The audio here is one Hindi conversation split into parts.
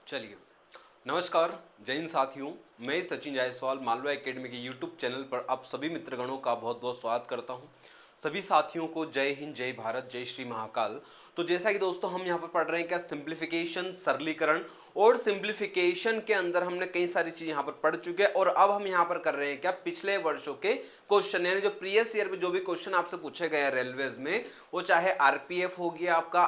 चलिए, नमस्कार जय हिंद साथियों। मैं सचिन जायसवाल मालवा एकेडमी के यूट्यूब चैनल पर आप सभी मित्रगणों का बहुत बहुत स्वागत करता हूं। सभी साथियों को जय हिंद, जय भारत, जय श्री महाकाल। तो जैसा कि दोस्तों हम यहाँ पर पढ़ रहे हैं क्या सिंप्लीफिकेशन, सरलीकरण। और सिंप्लीफिकेशन के अंदर हमने कई सारी चीज यहाँ पर पढ़ चुके हैं और अब हम यहाँ पर कर रहे हैं क्या पिछले वर्षों के क्वेश्चन, यानी जो प्रीवियस ईयर में जो भी क्वेश्चन आपसे पूछे गए हैं रेलवेज में, वो चाहे आरपीएफ हो गया, आपका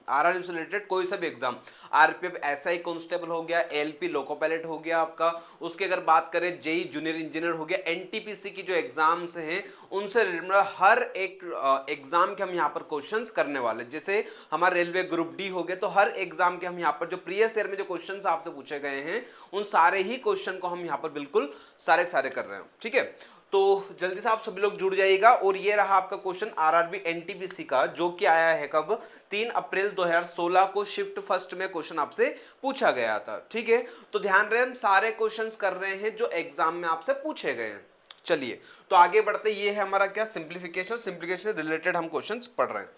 आरआर से रिलेटेड कोई सा भी एग्जाम, आरपीएफ एसआई कांस्टेबल हो गया, एलपी लोको पायलट हो गया आपका, उसके अगर बात करें जेई जूनियर इंजीनियर हो गया, एनटीपीसी की जो एग्जाम्स हैं उनसे रिलेटेड हर एक एग्जाम के हम यहाँ पर क्वेश्चंस करने वाले। जैसे हमारा रेलवे ग्रुप डी हो गया, तो हर एग्जाम के हम यहाँ पर जो प्रीवियस ईयर में जो क्वेश्चंस आपसे पूछे गए हैं उन सारे ही क्वेश्चन को हम यहाँ पर बिल्कुल सारे कर रहे हैं। ठीक है, तो जल्दी से आप सभी लोग जुड़ जाइएगा। और ये रहा आपका क्वेश्चन आरआरबी एनटीपीसी का, जो कि आया है कब, 3 अप्रैल 2016 को शिफ्ट फर्स्ट में क्वेश्चन आपसे पूछा गया था। ठीक है, तो ध्यान रहे हम सारे क्वेश्चंस कर रहे हैं जो एग्जाम में आपसे पूछे गए हैं। चलिए तो आगे बढ़ते, ये है हमारा क्या सिंप्लीफिकेशन से रिलेटेड हम क्वेश्चंस पढ़ रहे हैं।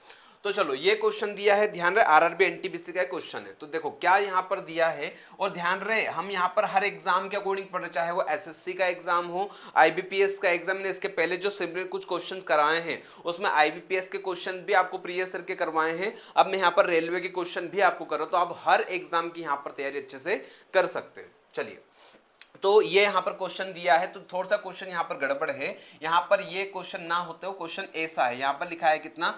तो चलो ये क्वेश्चन दिया है, ध्यान रहे आरआरबी एनटीपीसी का क्वेश्चन है। तो देखो क्या यहाँ पर दिया है, और ध्यान रहे हम यहाँ पर हर एग्जाम के अकॉर्डिंग पढ़ रहे, चाहे वो एसएससी का एग्जाम हो, आईबीपीएस का एग्जाम। ने इसके पहले जो सिंपल कुछ क्वेश्चन कराए हैं उसमें आईबीपीएस के क्वेश्चन भी आपको प्रीवियस ईयर के करवाए हैं। अब मैं यहाँ पर रेलवे के क्वेश्चन भी आपको कर रहा हूँ, तो आप हर एग्जाम की यहाँ पर तैयारी अच्छे से कर सकते हैं। चलिए, तो ये यहाँ पर क्वेश्चन दिया है, तो थोड़ा सा क्वेश्चन यहाँ पर गड़बड़ है। यहाँ पर ये क्वेश्चन ना होते हो क्वेश्चन ऐसा है, यहाँ पर लिखा है कितना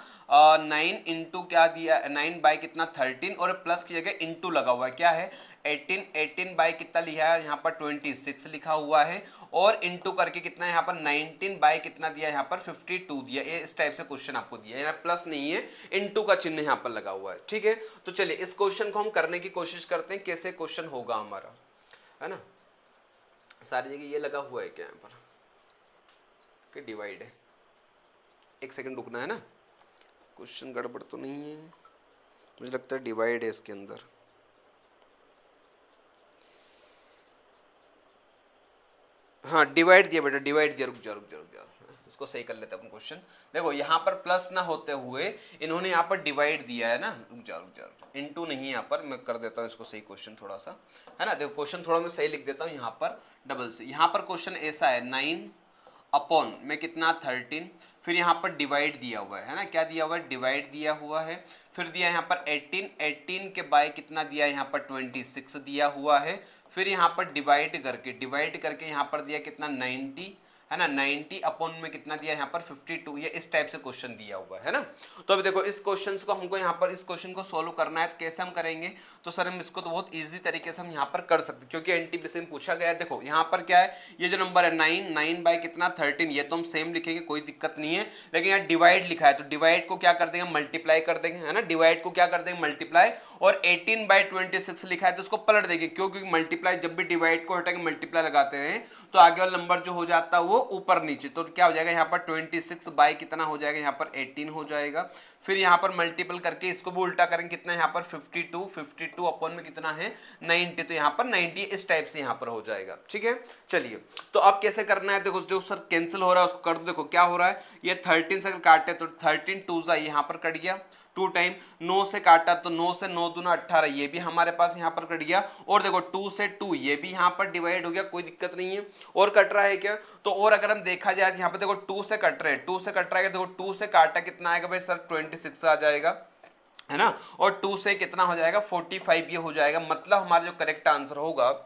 9 इंटू क्या दिया, 9 बाई कितना 13, और प्लस की जगह इंटू लगा हुआ है, क्या है 18 बाई कितना लिखा है यहाँ पर 26 लिखा हुआ है, और इंटू करके कितना यहाँ पर 19 बाई कितना दिया यहाँ पर 52 दिया। ये इस टाइप से क्वेश्चन आपको दिया है, प्लस नहीं है, इंटू का चिन्ह यहाँ पर लगा हुआ है। ठीक है, तो चलिए इस क्वेश्चन को हम करने की कोशिश करते हैं, कैसे क्वेश्चन होगा हमारा, है ना। सारी जगह ये लगा हुआ है क्या यहाँ पर कि डिवाइड है, एक सेकंड रुकना है ना, क्वेश्चन गड़बड़ तो नहीं है, मुझे लगता है डिवाइड है इसके अंदर। हाँ डिवाइड दिया बेटा, डिवाइड दिया, रुक जा, इसको सही कर लेते हैं अपन क्वेश्चन। देखो यहाँ पर प्लस ना होते हुए इन्होंने यहाँ पर डिवाइड दिया है ना, रुक जा, इनटू नहीं, यहाँ पर मैं कर देता हूँ इसको सही क्वेश्चन थोड़ा सा, है ना। देखो क्वेश्चन थोड़ा मैं सही लिख देता हूँ यहाँ पर डबल से। यहाँ पर क्वेश्चन ऐसा है 9 अपॉन में कितना 13, फिर यहाँ पर डिवाइड दिया हुआ है ना, क्या दिया हुआ है, डिवाइड दिया हुआ है, फिर दिया यहाँ पर 18 के बाय कितना दिया यहाँ पर 26 दिया हुआ है, फिर यहाँ पर डिवाइड करके यहाँ पर दिया कितना 90, है ना, 90 अपॉन में कितना दिया यहाँ पर 52, ये इस टाइप से क्वेश्चन दिया हुआ है ना। तो अभी देखो इस क्वेश्चन को हमको यहाँ पर इस क्वेश्चन को सोल्व करना है, तो कैसे हम करेंगे, तो सर हम इसको तो बहुत इजी तरीके से हम यहाँ पर कर सकते हैं, क्योंकि एनटीपीसी में पूछा गया है। देखो यहाँ पर क्या है, ये जो नंबर है 9 बाई कितना 13, ये तो हम सेम लिखेंगे, कोई दिक्कत नहीं है, लेकिन यहाँ डिवाइड लिखा है, तो डिवाइड को क्या कर देंगे, मल्टीप्लाई कर देंगे, है ना, डिवाइड को क्या कर देंगे, मल्टीप्लाई, और 18 बाई 26 लिखा है तो उसको पलट देंगे, क्योंकि मल्टीप्लाई जब भी डिवाइड को हटा के मल्टीप्लाई लगाते हैं तो आगे वाला नंबर जो हो जाता है वो ऊपर नीचे, तो क्या हो जाएगा यहाँ पर 26 बाई कितना हो जाएगा यहाँ पर 18 हो जाएगा, फिर यहाँ पर मल्टीपल करके इसको भी उल्टा करेंगे, कितना यहाँ पर 52 अपॉन में कितना है 90, तो यहाँ पर 90 इस टाइप से यहाँ पर हो जाएगा। ठीक है, चलिए तो अब कैसे करना है, देखो जो सर कैंसिल हो रहा है उसको कर दो। देखो क्या हो रहा है, ये 13 से अगर काटे तो 13 2 यहाँ पर कट गया 2 टाइम, 9 से काटा तो 9 से 9 दूना 18, ये भी हमारे पास यहाँ पर कट गया, और देखो 2 से 2 ये भी यहाँ पर डिवाइड हो गया, कोई दिक्कत नहीं है। और कट रहा है क्या, तो और अगर हम देखा जाए यहाँ पर देखो 2 से कट रहे हैं, 2 से कट रहा है, देखो 2 से काटा कितना आएगा भाई सर 26 आ जाएगा, है ना, और 2 से कितना हो जाएगा 45 ये हो जाएगा। मतलब हमारा जो करेक्ट आंसर होगा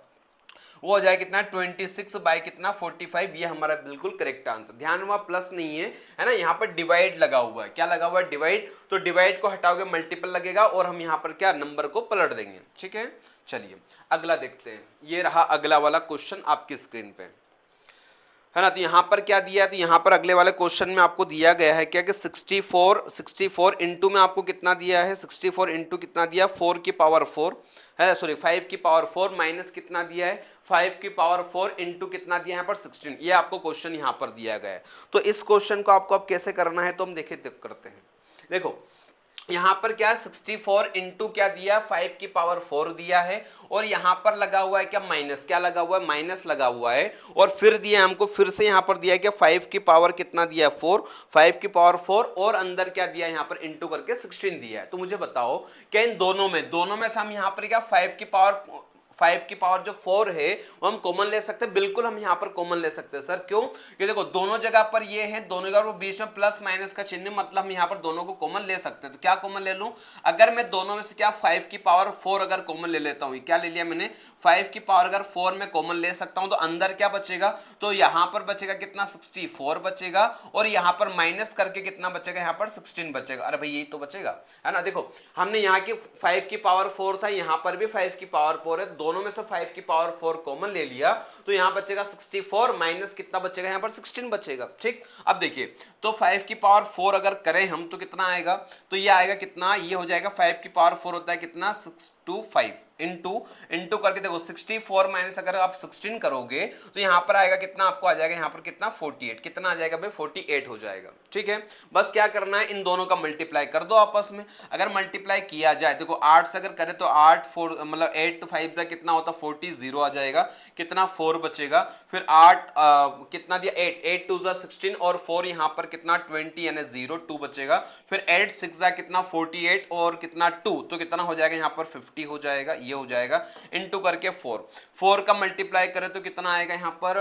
वो हो जाएगा कितना 26 बाई कितना 45, ये हमारा बिल्कुल करेक्ट आंसर। ध्यान में प्लस नहीं है ना, यहाँ पर डिवाइड लगा हुआ है, क्या लगा हुआ है, डिवाइड, तो डिवाइड को हटाओगे मल्टीपल लगेगा और हम यहाँ पर क्या नंबर को पलट देंगे। ठीक है, चलिए अगला देखते हैं, ये रहा अगला वाला क्वेश्चन आपकी स्क्रीन पे, है ना। तो यहाँ पर क्या दिया है, तो यहाँ पर अगले वाले क्वेश्चन में आपको दिया गया है क्या कि 64 इंटू में आपको कितना दिया है, 64 इंटू कितना दिया 4 की पावर 4, है सॉरी 5 की पावर 4 माइनस कितना दिया है 5 की पावर 4 इंटू कितना दिया है यहाँ पर 16, ये आपको क्वेश्चन यहाँ पर दिया गया है। तो इस क्वेश्चन को आपको अब कैसे करना है, तो हम देखे करते हैं। देखो यहाँ पर क्या 64 इंटू क्या दिया 5 की पावर 4 दिया है, और यहाँ पर लगा हुआ है क्या माइनस, क्या लगा हुआ है माइनस लगा हुआ है, और फिर दिया हमको फिर से यहाँ पर दिया है क्या 5 की पावर कितना दिया 4, 5 की पावर 4 और अंदर क्या दिया यहाँ पर इंटू करके 16 दिया है। तो मुझे बताओ क्या इन दोनों में से हम यहाँ पर क्या 5 की पावर 5 की पावर जो 4 है वो हम कॉमन ले सकते हैं, बिल्कुल हम यहाँ पर कॉमन ले सकते हैं सर। क्यों? कि देखो दोनों जगह पर ये है, दोनों जगह पर बीच में प्लस माइनस का चिन्ह, मतलब हम यहाँ पर दोनों को कॉमन ले सकते हैं। तो क्या कॉमन ले लूं? अगर मैं दोनों में से क्या 5 की पावर 4 अगर कॉमन ले लेता हूँ, क्या ले लिया मैंने 5 की पावर अगर 4 में कॉमन ले सकता हूँ, तो अंदर क्या बचेगा, तो यहाँ पर बचेगा कितना 64 बचेगा, और यहाँ पर माइनस करके कितना बचेगा यहाँ पर 16 बचेगा। अरे भाई यही तो बचेगा है ना। देखो हमने यहाँ की 5 की पावर 4 था, यहाँ पर भी 5 की पावर 4 है, दोनों में से 5 की पावर 4 कॉमन ले लिया, तो यहाँ बचेगा 64 माइनस कितना बचेगा यहाँ पर 16 बचेगा। ठीक, अब देखिए तो 5 की पावर 4 अगर करें हम तो कितना आएगा, तो ये आएगा कितना, ये हो जाएगा 5 की पावर 4 होता है कितना 625 इंटू करके देखो 64 माइनस अगर आप 16 करोगे तो यहां पर आएगा कितना, आपको आ जाएगा यहां पर कितना 48, कितना आ जाएगा भाई 48 हो जाएगा। ठीक है, बस क्या करना है इन दोनों का मल्टीप्लाई कर दो आपस में। अगर मल्टीप्लाई किया जाए देखो 8 से अगर करें तो 8 4 मतलब 8 to 5 से कितना होता 40, 0 आ जाएगा, कितना 4 बचेगा, फिर 8 कितना दिया 8 2 जा 16 और 4 यहां पर कितना 20 यानी 0 2 बचेगा, फिर 8 6 जा कितना 48 और कितना 2, तो कितना हो जाएगा यहाँ पर 50 हो जाएगा, ये हो जाएगा इंटू करके 4 का मल्टीप्लाई करें तो कितना आएगा यहाँ पर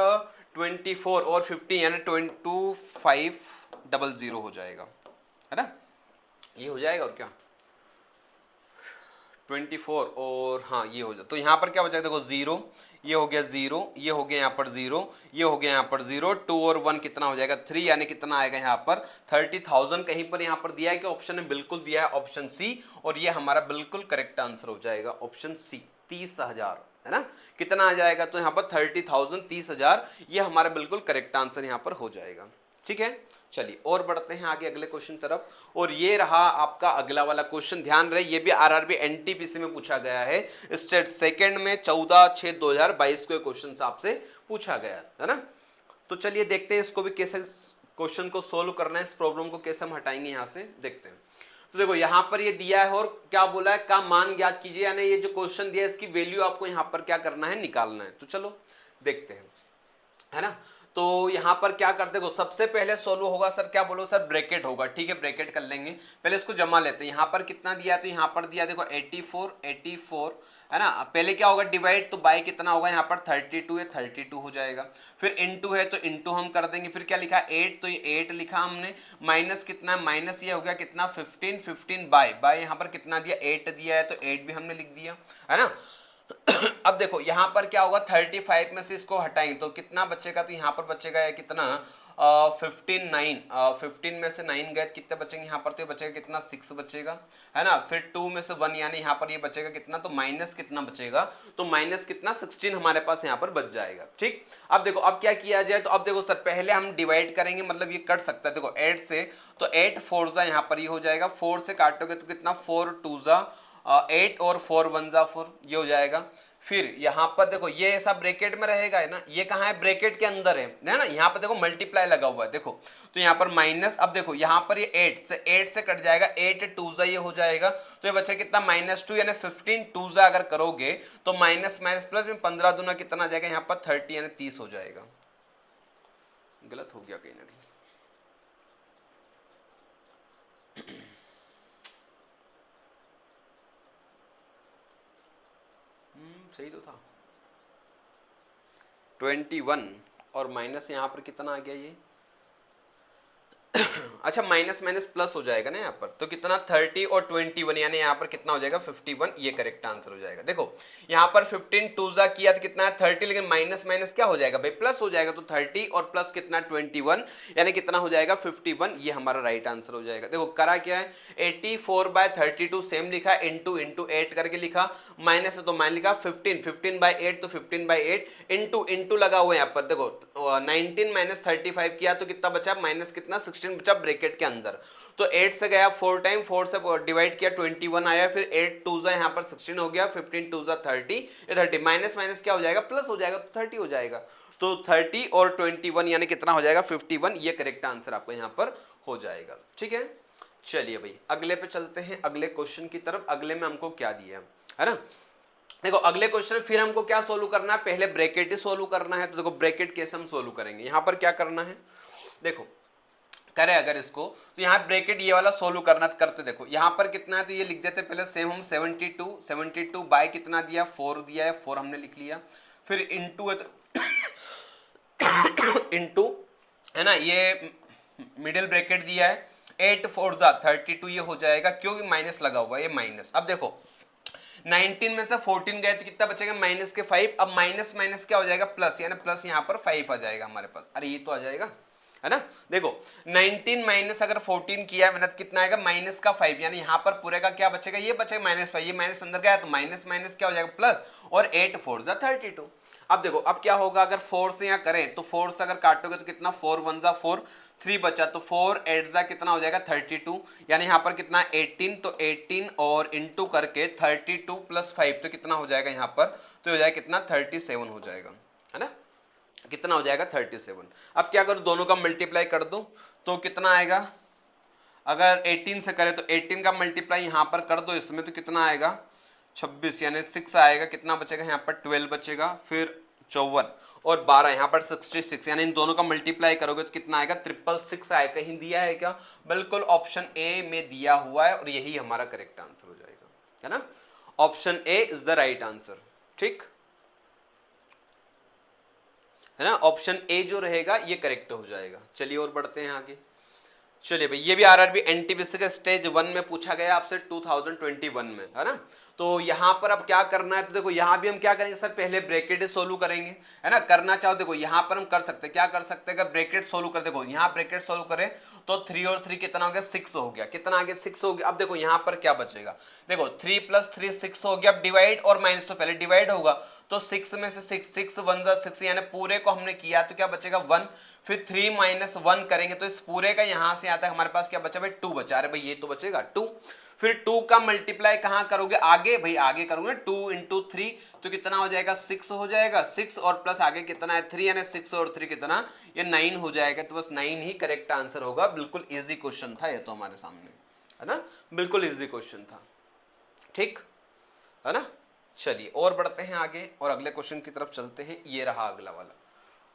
24 और 50 यानी 2500 हो जाएगा, है ना, ये हो जाएगा। और क्या 24 और हाँ ये हो जाए, तो यहाँ पर क्या बचा देखो 0, ये हो गया 0, ये हो गया यहाँ पर 0, ये हो गया यहाँ पर 0, 2 और 1 कितना हो जाएगा 3, यानी कितना आएगा यहाँ पर 30,000 कहीं पर यहाँ पर दिया है कि ऑप्शन में बिल्कुल दिया है ऑप्शन सी, और ये हमारा बिल्कुल करेक्ट आंसर हो जाएगा ऑप्शन सी 30,000, है ना। कितना आ जाएगा तो यहाँ पर 30,000 30,000, ये हमारा बिल्कुल करेक्ट आंसर यहाँ पर हो जाएगा। ठीक है, चलिए और बढ़ते हैं आगे अगले क्वेश्चन तरफ, और ये रहा आपका अगला वाला क्वेश्चन। ध्यान रहे ये भी आरआरबी एनटीपीसी में पूछा गया है, स्टेट सेकंड में 14/6/2022 को क्वेश्चन आपसे पूछा गया है ना। तो चलिए देखते हैं इसको भी कैसे क्वेश्चन को सोल्व करना है, इस प्रॉब्लम को कैसे हम हटाएंगे यहाँ से, देखते हैं। तो देखो यहाँ पर ये दिया है और क्या बोला है का मान ज्ञात कीजिए, यानी ये जो क्वेश्चन दिया है इसकी वैल्यू आपको यहाँ पर क्या करना है निकालना है। तो चलो देखते हैं, है ना। तो यहां पर क्या करते हो, सबसे पहले सोल्व होगा सर, क्या बोलो सर ब्रैकेट होगा, ठीक है ब्रैकेट कर लेंगे, पहले इसको जमा लेते हैं। यहां पर कितना दिया, तो यहां पर दिया देखो 84 है ना, पहले क्या होगा डिवाइड, तो बाय कितना होगा यहाँ पर 32 है 32 हो जाएगा, फिर इनटू है तो इनटू हम कर देंगे, फिर क्या लिखा 8 तो ये 8 लिखा हमने, माइनस कितना है माइनस ये हो गया कितना 15 बाय यहाँ पर कितना दिया 8 दिया है तो 8 भी हमने लिख दिया, है ना। अब देखो यहां पर क्या होगा 35 में से इसको हटाएंगे तो कितना बचेगा, तो यहां पर बचेगा कितना 15 में से 9 गए कितने बचेंगे यहाँ पर, तो बचेगा कितना 6 बचेगा, है ना। फिर 2 में से 1 यानी यहाँ पर ये बचेगा कितना, तो माइनस कितना बचेगा, तो माइनस कितना 16 हमारे पास यहाँ पर बच जाएगा। ठीक, अब देखो अब क्या किया जाए, तो अब देखो सर पहले हम डिवाइड करेंगे, मतलब ये कट सकता है देखो 8 से, तो 8 4 जा यहाँ पर ये हो जाएगा, 4 से काटोगे तो कितना 4 2 जा 8 और 4 1 जा 4 ये हो जाएगा। फिर यहां पर देखो ये ऐसा ब्रैकेट में रहेगा, है ना, ये कहां है ब्रैकेट के अंदर है ना, यहां पर देखो मल्टीप्लाई लगा हुआ है देखो, तो यहां पर माइनस, अब देखो यहां पर ये 8 से कट जाएगा, 8 2 जा ये हो जाएगा, तो ये बच्चा कितना -2 यानी 15 2 जा अगर करोगे तो माइनस माइनस प्लस में 15 दूना कितना आ जाएगा यहाँ पर 30 यानी 30 हो जाएगा। गलत हो गया कहीं ना कहीं, सही तो था 21 और माइनस यहाँ पर कितना आ गया ये अच्छा माइनस माइनस प्लस हो जाएगा ना यहाँ पर, तो कितना 30 और 21 यानी यहाँ पर कितना हो जाएगा 51, ये करेक्ट आंसर हो जाएगा। देखो यहाँ पर 15 2 जा किया तो कितना है 30, लेकिन माइनस माइनस क्या हो जाएगा भाई प्लस हो जाएगा, तो 30 और प्लस कितना 21 यानी कितना हो जाएगा 51, ये हमारा राइट आंसर हो जाएगा। देखो करा क्या है 84/32 सेम लिखा, इंटू 8 करके लिखा, माइनस है तो माइन लिखा 15/8 तो 15/8 इंटू लगा हुआ है यहाँ पर, देखो 19 - 35 किया तो कितना बचा माइनस कितना 16 बचा ब्रैकेट के अंदर, तो 8 से गया 4 टाइम, 4 से डिवाइड किया 21 आया, फिर 8 2 जा यहाँ पर 16 हो गया, 15 2 जा 30, ये 30 माइनस माइनस क्या हो जाएगा प्लस हो जाएगा, तो 30 हो जाएगा, तो 30 और 21 यानी कितना हो जाएगा 51, ये करेक्ट आंसर आपको यहाँ पर हो जाएगा। ठीक है, चलिए भाई अगले पे चलते हैं, अगले क्वेश्चन की तरफ। अगले में हमको क्या दिया है ना, देखो अगले क्वेश्चन फिर हमको क्या सोल्व करना है, पहले ब्रैकेट ही सोल्व करना है। तो देखो ब्रैकेट कैसे हम सोल्व करेंगे, यहां पर क्या करना है, देखो करें अगर इसको, तो यहाँ ब्रैकेट ये वाला सोल्व करना करते, देखो यहाँ पर कितना है तो ये लिख देते पहले सेम हम 72 बाय कितना दिया 4 दिया है, 4 हमने लिख लिया, फिर इनटू है तो इनटू है ना, ये मिडिल ब्रैकेट दिया है 8 4 32 ये हो जाएगा, क्योंकि माइनस लगा हुआ है, ये माइनस। अब देखो 19 में से 14 गए तो कितना बचेगा माइनस के 5, अब माइनस माइनस क्या हो जाएगा प्लस, यानी प्लस यहाँ पर 5 आ जाएगा हमारे पास, अरे ये तो आ जाएगा है ना। देखो 19 माइनस अगर 14 किया है मैंने तो कितना आएगा माइनस का 5, यानी यहाँ पर पूरे का क्या बचेगा, ये बचेगा माइनस 5, ये माइनस अंदर गया तो माइनस माइनस क्या हो जाएगा प्लस, और 8 4 32। अब देखो अब क्या होगा, अगर 4 से यहाँ करें तो 4 से अगर काटोगे तो कितना 4 1 4 3 बचा, तो 4 8 कितना हो जाएगा 32, यानी यहाँ पर कितना 18, तो 18 और इंटू करके 32 प्लस 5 तो कितना हो जाएगा यहाँ पर, तो हो जाएगा कितना 37 हो जाएगा, है ना, कितना हो जाएगा 37। अब क्या करो दोनों का मल्टीप्लाई कर दो तो कितना आएगा, अगर 18 से करें तो 18 का मल्टीप्लाई यहाँ पर कर दो इसमें तो कितना आएगा 26, यानी 6 आएगा, कितना बचेगा यहाँ पर 12 बचेगा, फिर 54 और 12 यहाँ पर 66, यानी इन दोनों का मल्टीप्लाई करोगे तो कितना आएगा 666 आएगा। कहीं दिया है क्या, बिल्कुल ऑप्शन ए में दिया हुआ है और यही हमारा करेक्ट आंसर हो जाएगा, है ना, option A is the right answer, ठीक है ना, ऑप्शन ए जो रहेगा ये करेक्ट हो जाएगा। चलिए और बढ़ते हैं आगे। चलिए भाई ये भी आरआरबी एनटीपीसी का स्टेज 1 में पूछा गया आपसे 2021 में, है ना। तो यहां पर अब क्या करना है, तो देखो यहां भी हम क्या करेंगे सर, पहले ब्रैकेट सोल्व करेंगे, है ना, करना चाहो देखो यहां पर हम कर सकते हैं, क्या कर सकते हैं, अगर ब्रैकेट सोल्व कर, देखो यहां ब्रैकेट सोल्व करें तो 3 और 3 कितना हो गया 6 हो गया, कितना आ गया 6 हो गया। अब देखो यहां पर क्या बचेगा, देखो 3 + 3 6 हो गया, अब डिवाइड और माइनस तो पहले डिवाइड होगा, तो 6 में से 6 6 1 6, यानी पूरे को हमने किया तो क्या बचेगा 1, फिर 3 - 1 करेंगे तो इस पूरे का यहां से आता है हमारे पास क्या बचा भाई 2 बचा, अरे भाई ये तो बचेगा 2, फिर 2 का मल्टीप्लाई कहां करोगे आगे, भाई आगे करोगे 2 × 3 तो कितना हो जाएगा 6 हो जाएगा, 6 और प्लस आगे कितना है 3, यानी 6 और 3 कितना, ये 9 हो जाएगा, तो बस 9 ही करेक्ट आंसर होगा। बिल्कुल इजी क्वेश्चन था ये तो हमारे सामने, है ना, बिल्कुल इजी क्वेश्चन था, ठीक है ना। चलिए और बढ़ते हैं आगे और अगले क्वेश्चन की तरफ चलते हैं, ये रहा अगला वाला,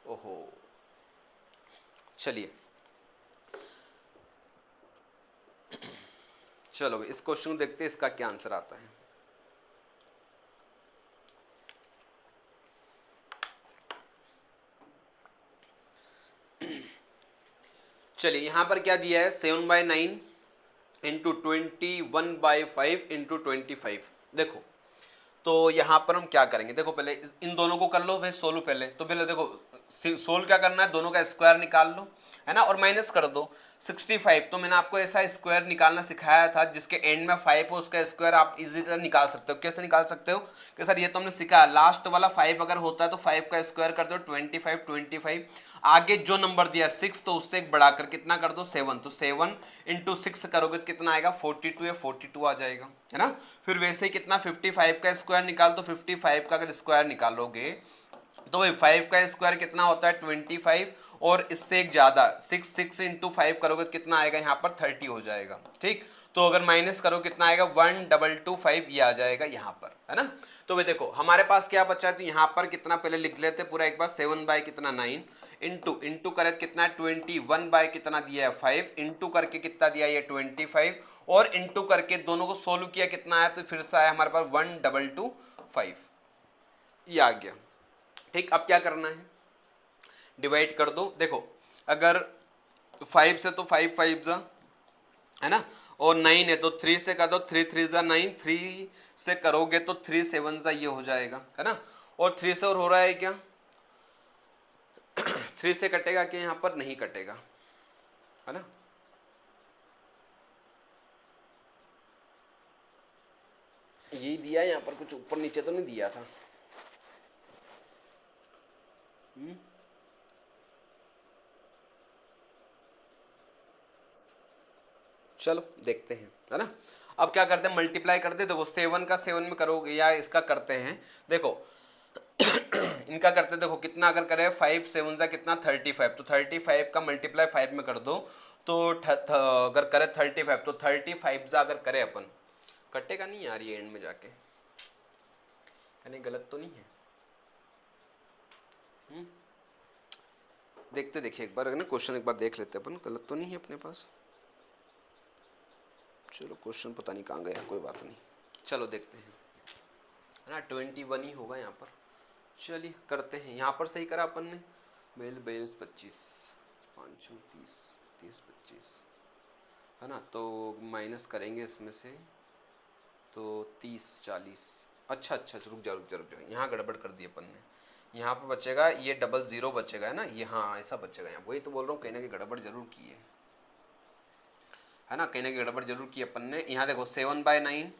ओहो चलिए चलो इस क्वेश्चन को देखते हैं इसका क्या आंसर आता है। चलिए यहां पर क्या दिया है 7/9 × 21/5 × 25। देखो तो यहां पर हम क्या करेंगे, देखो पहले इन दोनों को कर लो भाई सोल्व, पहले तो पहले देखो सोल्व क्या करना है, दोनों का स्क्वायर निकाल लो, है ना, और माइनस कर दो 65। तो मैंने आपको ऐसा स्क्वायर निकालना सिखाया था जिसके एंड में 5 हो, उसका स्क्वायर आप इजी तरह निकाल सकते हो। कैसे निकाल सकते हो कि सर ये तो हमने सीखा, लास्ट वाला 5 अगर होता है तो 5 का स्क्वायर कर दो 25 25, आगे जो नंबर दिया 6 तो उससे एक बढ़ाकर कितना कर दो 7, तो 7 × 6 करोगे तो कितना आएगा 42 या 42 आ जाएगा, है ना। फिर वैसे ही कितना 55 का स्क्वायर निकाल, तो 55 का अगर स्क्वायर निकालोगे तो 5 का स्क्वायर कितना होता है 25, और इससे एक ज्यादा 6 × 5 करोगे तो कितना आएगा यहाँ पर 30 हो जाएगा, ठीक। तो अगर माइनस करो कितना आएगा 1225 ये आ जाएगा यहाँ पर, है ना। तो भाई देखो हमारे पास क्या बचा है, तो यहाँ पर कितना पहले लिख लेते पूरा एक बार, 7 कितना 9 इंटू करे कितना है 21 कितना दिया है 5, इंटू करके कितना दिया है 25, और इंटू करके दोनों को सोल्व किया कितना आया, तो फिर से आया हमारे पास 1225 ये आ गया, ठीक। अब क्या करना है, डिवाइड कर दो, देखो अगर 5 से तो 5 5 जा, है ना, और 9 है तो 3 से कर दो, 3 3 जा 9, 3 से करोगे तो 3 7 जा ये हो जाएगा, है ना, और 3 से और हो रहा है क्या 3 से कटेगा क्या, यहाँ पर नहीं कटेगा, है ना। यही दिया है यहाँ पर, कुछ ऊपर नीचे तो नहीं दिया था। चलो देखते हैं, है ना। अब क्या करते हैं मल्टीप्लाई करते हैं, देखो 7 का 7 में करोगे या इसका करते हैं, देखो इनका करते हैं। देखो कितना अगर करें 5 7 जा कितना 35, तो 35 का मल्टीप्लाई 5 में कर दो तो अगर करें 35 तो 35 जा अगर करें अपन, कटेगा नहीं यार ये एंड में जाके, कहीं गलत तो नहीं है? देखते देखिए एक बार ना क्वेश्चन एक बार देख लेते अपन, गलत तो नहीं है अपने पास। चलो क्वेश्चन पता नहीं कहाँ गया, कोई बात नहीं, चलो देखते हैं, है ना 21 ही होगा यहाँ पर। चलिए करते हैं, यहाँ पर सही करा अपन ने 42 25 5 30 30 25, है ना, तो माइनस करेंगे इसमें से तो 30 40, अच्छा रुक जाओ, यहाँ गड़बड़ कर दी अपन ने, यहाँ पर बचेगा ये 00 बचेगा, है ना, ये हाँ ऐसा बचेगा यहाँ, वही तो बोल रहा हूँ कहीं ना कहीं गड़बड़ जरूर की है ना, कहीं ना कहीं गड़बड़ जरूर की अपन ने। यहाँ देखो 7/9,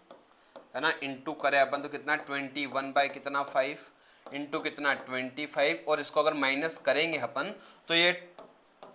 है ना, इंटू करे अपन तो कितना 21 बाय कितना 5 इंटू कितना 25, और इसको अगर माइनस करेंगे अपन तो ये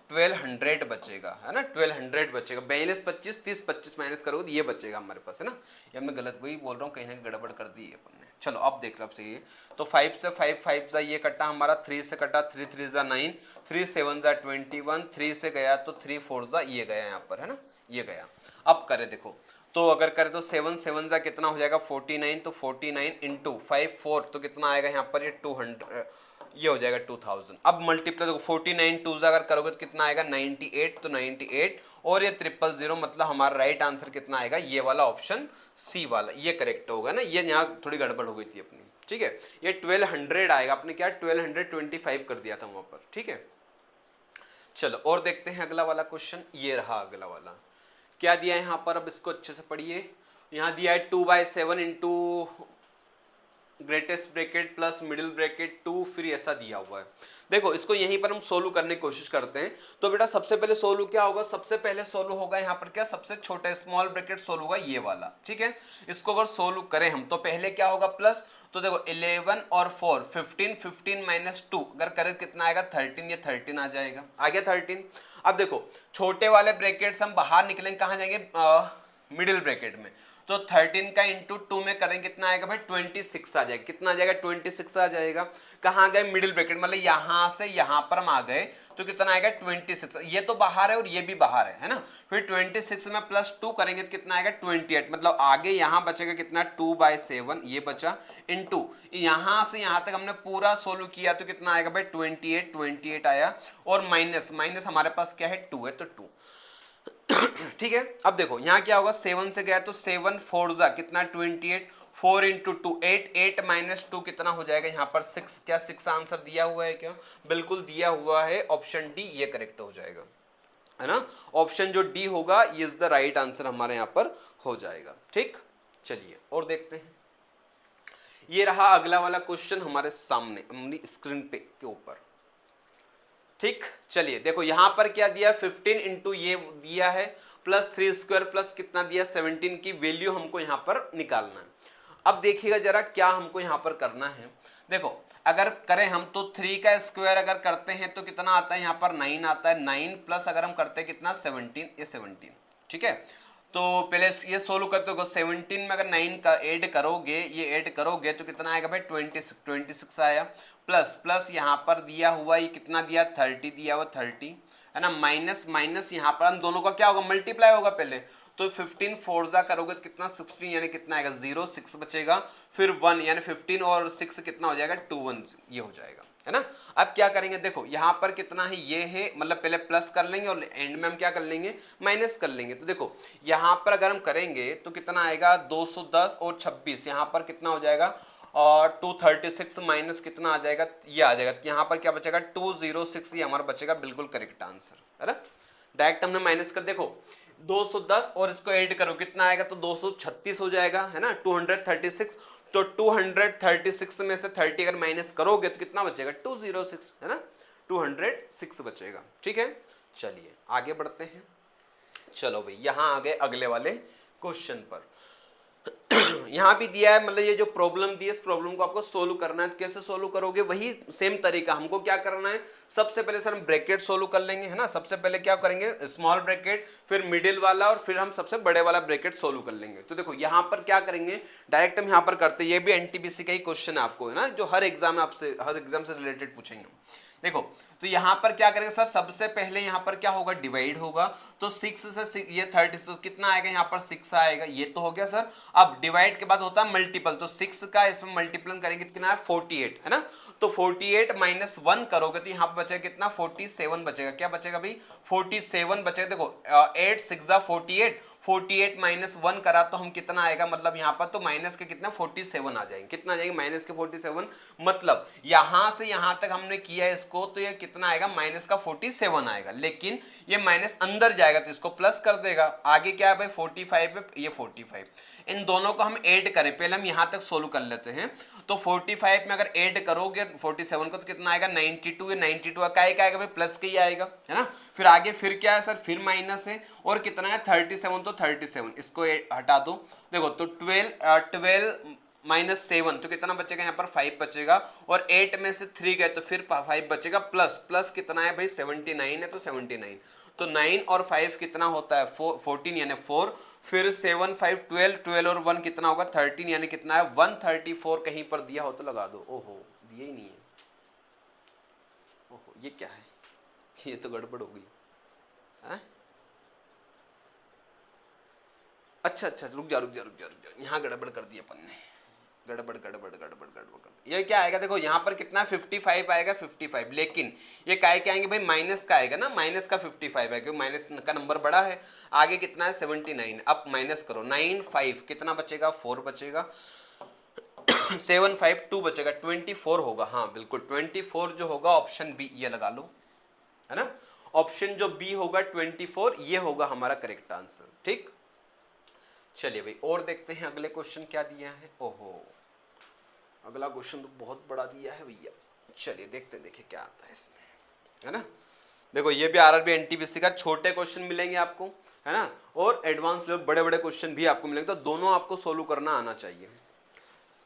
1200 बचेगा, है ना, 1200 बचेगा। 42 25 30 25 माइनस करोगे तो ये बचेगा हमारे पास, है ना, ये मैं गलत वही बोल रहा हूँ, कहीं ना कहीं गड़बड़ कर दी है अपन ने। चलो अब देख लो, अब सही है, तो 5 से 5 जा ये कटा हमारा, 3 से कटा 3 3 जा 9, 3 7 जा 21, 3 से गया तो 3 4 जा ये गया यहाँ पर, है ना, ये गया। अब करे देखो, तो अगर करें तो 7 7 जा कितना हो जाएगा 49, तो 49 इंटू 5 4 तो कितना आएगा यहाँ पर ये 200, ये हो जाएगा 2000। अब मल्टीप्लाई देखो 49 2 जा अगर करोगे तो कितना आएगा 98, तो 98 और ये 000, मतलब हमारा राइट आंसर कितना आएगा, ये वाला ऑप्शन सी वाला, ये करेक्ट होगा ना, ये यहाँ थोड़ी गड़बड़ हो गई थी अपनी, ठीक है, ये 1200 आएगा, आपने क्या 1225 कर दिया था वहां पर, ठीक है। चलो और देखते हैं अगला वाला क्वेश्चन, ये रहा अगला वाला, क्या दिया है यहाँ पर, अब इसको अच्छे से पढ़िए। यहाँ दिया है 2/7 into greatest bracket plus middle bracket 2, फिर ऐसा दिया हुआ है। देखो इसको यहीं पर हम सोल्व करने की कोशिश करते हैं, तो बेटा सबसे पहले सोल्व क्या होगा, सबसे पहले सोल्व होगा यहाँ पर क्या, सबसे छोटा स्मॉल ब्रैकेट सोल्व होगा ये वाला, ठीक है। इसको अगर सोल्व करें हम तो पहले क्या होगा प्लस, तो देखो 11 और 4 15, 15 माइनस 2 अगर करें कितना आएगा 13, ये 13 आ जाएगा, आ गया 13। अब देखो छोटे वाले ब्रैकेट्स हम बाहर निकलेंगे, कहाँ जाएंगे मिडिल ब्रैकेट में, तो 13 का इंटू 2 में करेंगे कितना आएगा भाई 26 आ जाएगा, कितना आ जाएगा 26 आ जाएगा। कहाँ गए मिडिल ब्रैकेट, मतलब यहां से यहां पर हम आ गए तो कितना आएगा 26, ये तो बाहर है और ये भी बाहर है ना, फिर 26 में प्लस 2 करेंगे तो कितना आएगा 28, मतलब आगे यहां बचेगा कितना 2/7 ये बचा, इंटू यहां से यहां तक हमने पूरा सोल्व किया तो कितना आएगा भाई 28 आया, और माइनस हमारे पास क्या है 2 है, तो 2 ठीक है। अब देखो यहाँ क्या होगा 7 से गया तो 7 4 जा कितना 28, 4 इंटू 2 8, 8 माइनस 2 कितना हो जाएगा यहाँ पर 6, क्या 6 आंसर दिया हुआ है, क्या बिल्कुल दिया हुआ है, ऑप्शन डी ये करेक्ट हो जाएगा, है ना, ऑप्शन जो डी होगा ये इज द राइट आंसर हमारे यहाँ पर हो जाएगा, ठीक। चलिए और देखते हैं, ये रहा अगला वाला क्वेश्चन हमारे सामने अपनी स्क्रीन पे के ऊपर, ठीक। चलिए देखो यहां पर क्या दिया 15 इंटू ये दिया है प्लस 3 स्क्वायर प्लस कितना दिया 17 की वैल्यू हमको यहां पर निकालना है। अब देखिएगा जरा क्या हमको यहां पर करना है, देखो अगर करें हम तो 3 का स्क्वायर अगर करते हैं तो कितना आता है यहाँ पर 9 आता है, 9 प्लस अगर हम करते हैं कितना 17, ये 17, ठीक है। तो पहले ये सोल्व करते हो 17 में अगर 9 का ऐड करोगे, ये ऐड करोगे तो कितना आएगा भाई 26 आया, प्लस यहाँ पर दिया हुआ ये कितना दिया 30 दिया हुआ 30, है ना, माइनस यहाँ पर हम दोनों का क्या होगा मल्टीप्लाई होगा पहले, तो 15 4 जा करोगे तो कितना 16 यानी कितना आएगा 0 6 बचेगा, फिर 1 यानी 15 और 6 कितना हो जाएगा 2 1 ये हो जाएगा, है ना। अब क्या करेंगे देखो यहाँ पर कितना है ये है, मतलब पहले प्लस कर लेंगे और एंड में हम क्या कर लेंगे माइनस कर लेंगे, तो देखो यहाँ पर अगर हम करेंगे तो कितना आएगा 210 और 26 यहाँ पर कितना हो जाएगा और 236 माइनस कितना आ जाएगा ये आ जाएगा, यहाँ पर क्या बचेगा 206 ये हमारा बचेगा, बिल्कुल करेक्ट आंसर, है ना। डायरेक्ट हमने माइनस कर देखो 210 और इसको ऐड करो कितना आएगा तो 236 हो जाएगा, है ना, 236, तो 236 में से 30 अगर माइनस करोगे तो कितना बचेगा 206, है ना, 206 बचेगा, ठीक है। चलिए आगे बढ़ते हैं, चलो भाई यहां आ गए अगले वाले क्वेश्चन पर यहाँ भी दिया है, मतलब ये जो प्रॉब्लम दी है इस प्रॉब्लम को आपको सोल्व करना है। कैसे सोल्व करोगे, वही सेम तरीका। हमको क्या करना है, सबसे पहले सर हम ब्रैकेट सोल्व कर लेंगे, है ना। सबसे पहले क्या करेंगे, स्मॉल ब्रैकेट, फिर मिडिल वाला, और फिर हम सबसे बड़े वाला ब्रैकेट सोल्व कर लेंगे। तो देखो यहाँ पर क्या करेंगे, डायरेक्ट हम यहाँ पर करते हैं, ये भी एनटीपीसी का ही क्वेश्चन है आपको, है ना, जो हर एग्जाम में आपसे, हर एग्जाम से रिलेटेड पूछेंगे। देखो तो यहां पर क्या करेंगे सर, सबसे पहले यहां पर क्या होगा, डिवाइड होगा। तो 6 से 6, ये 30, तो कितना आएगा यहाँ पर 6 आएगा, ये तो हो गया सर। अब डिवाइड के बाद होता है मल्टीपल, तो 6 का इसमें मल्टीपल करेंगे कितना है, 48, है ना। तो 48 माइनस 1 करोगे तो यहाँ पर बचेगा कितना, 47 बचेगा। क्या बचेगा भाई, 47 बचेगा। देखो 8 6 48, 48 माइनस 1 करा तो हम कितना आएगा, मतलब यहाँ पर तो माइनस के कितना 47 आ जाएंगे। कितना आ जाएंगे, माइनस के 47, मतलब यहां से यहां तक हमने किया है इसको, तो ये कितना आएगा, माइनस का 47 आएगा। लेकिन ये माइनस अंदर जाएगा तो इसको प्लस कर देगा। आगे क्या है भाई, 45 है, ये 45, इन दोनों को हम ऐड करें, पहले हम यहां तक सोल्व कर लेते हैं। तो 45 में अगर ऐड करोगे 47 को तो कितना आएगा, 92, ये 92 का आएगा भाई, प्लस के ही आएगा, है ना। फिर आगे फिर क्या है सर, फिर माइनस है, और कितना है 37, तो 37 इसको हटा दो। देखो तो 12 माइनस 7, तो कितना बचेगा यहाँ पर 5 बचेगा, और 8 में से 3 गए तो फिर 5 बचेगा, प्लस प्लस कितना है भाई 79 है, तो 79, तो 9 और 5 कितना होता है 14 यानी 4, फिर 7 5 12, 12 और 1 कितना होगा 13 यानी कितना है 134। कहीं पर दिया हो तो लगा दो। ओहो दिया ही नहीं है, ओहो ये क्या है, ये तो गड़बड़ हो गई। अच्छा अच्छा रुक जा रुक जा रुक जा रुक जा, यहाँ गड़बड़ कर दी अपन ने, गड़बड़ गड़बड़ गड़बड़ गड़बड़। ये क्या आएगा, देखो यहाँ पर कितना 55 आएगा, 55, लेकिन ये काय के आएंगे भाई, माइनस का आएगा ना, माइनस का 55 है क्योंकि माइनस का नंबर बड़ा है। आगे कितना है 79, अब माइनस करो 9 5 कितना बचेगा 4 बचेगा, 7 5 2 बचेगा, 24 होगा। हाँ बिल्कुल 24 जो होगा ऑप्शन बी, ये लगा लो, है ना। ऑप्शन जो बी होगा 24, ये होगा हमारा करेक्ट आंसर। ठीक, चलिए भाई और देखते हैं अगले क्वेश्चन क्या दिया है। ओहो अगला क्वेश्चन तो बहुत बड़ा दिया है भैया। चलिए देखते देखिए क्या आता है इसमें, है ना। देखो ये भी आरआरबी एनटीपीसी का छोटे क्वेश्चन मिलेंगे आपको, है ना, और एडवांस लेवल बड़े बड़े क्वेश्चन भी आपको मिलेंगे, तो दोनों आपको सोल्व करना आना चाहिए।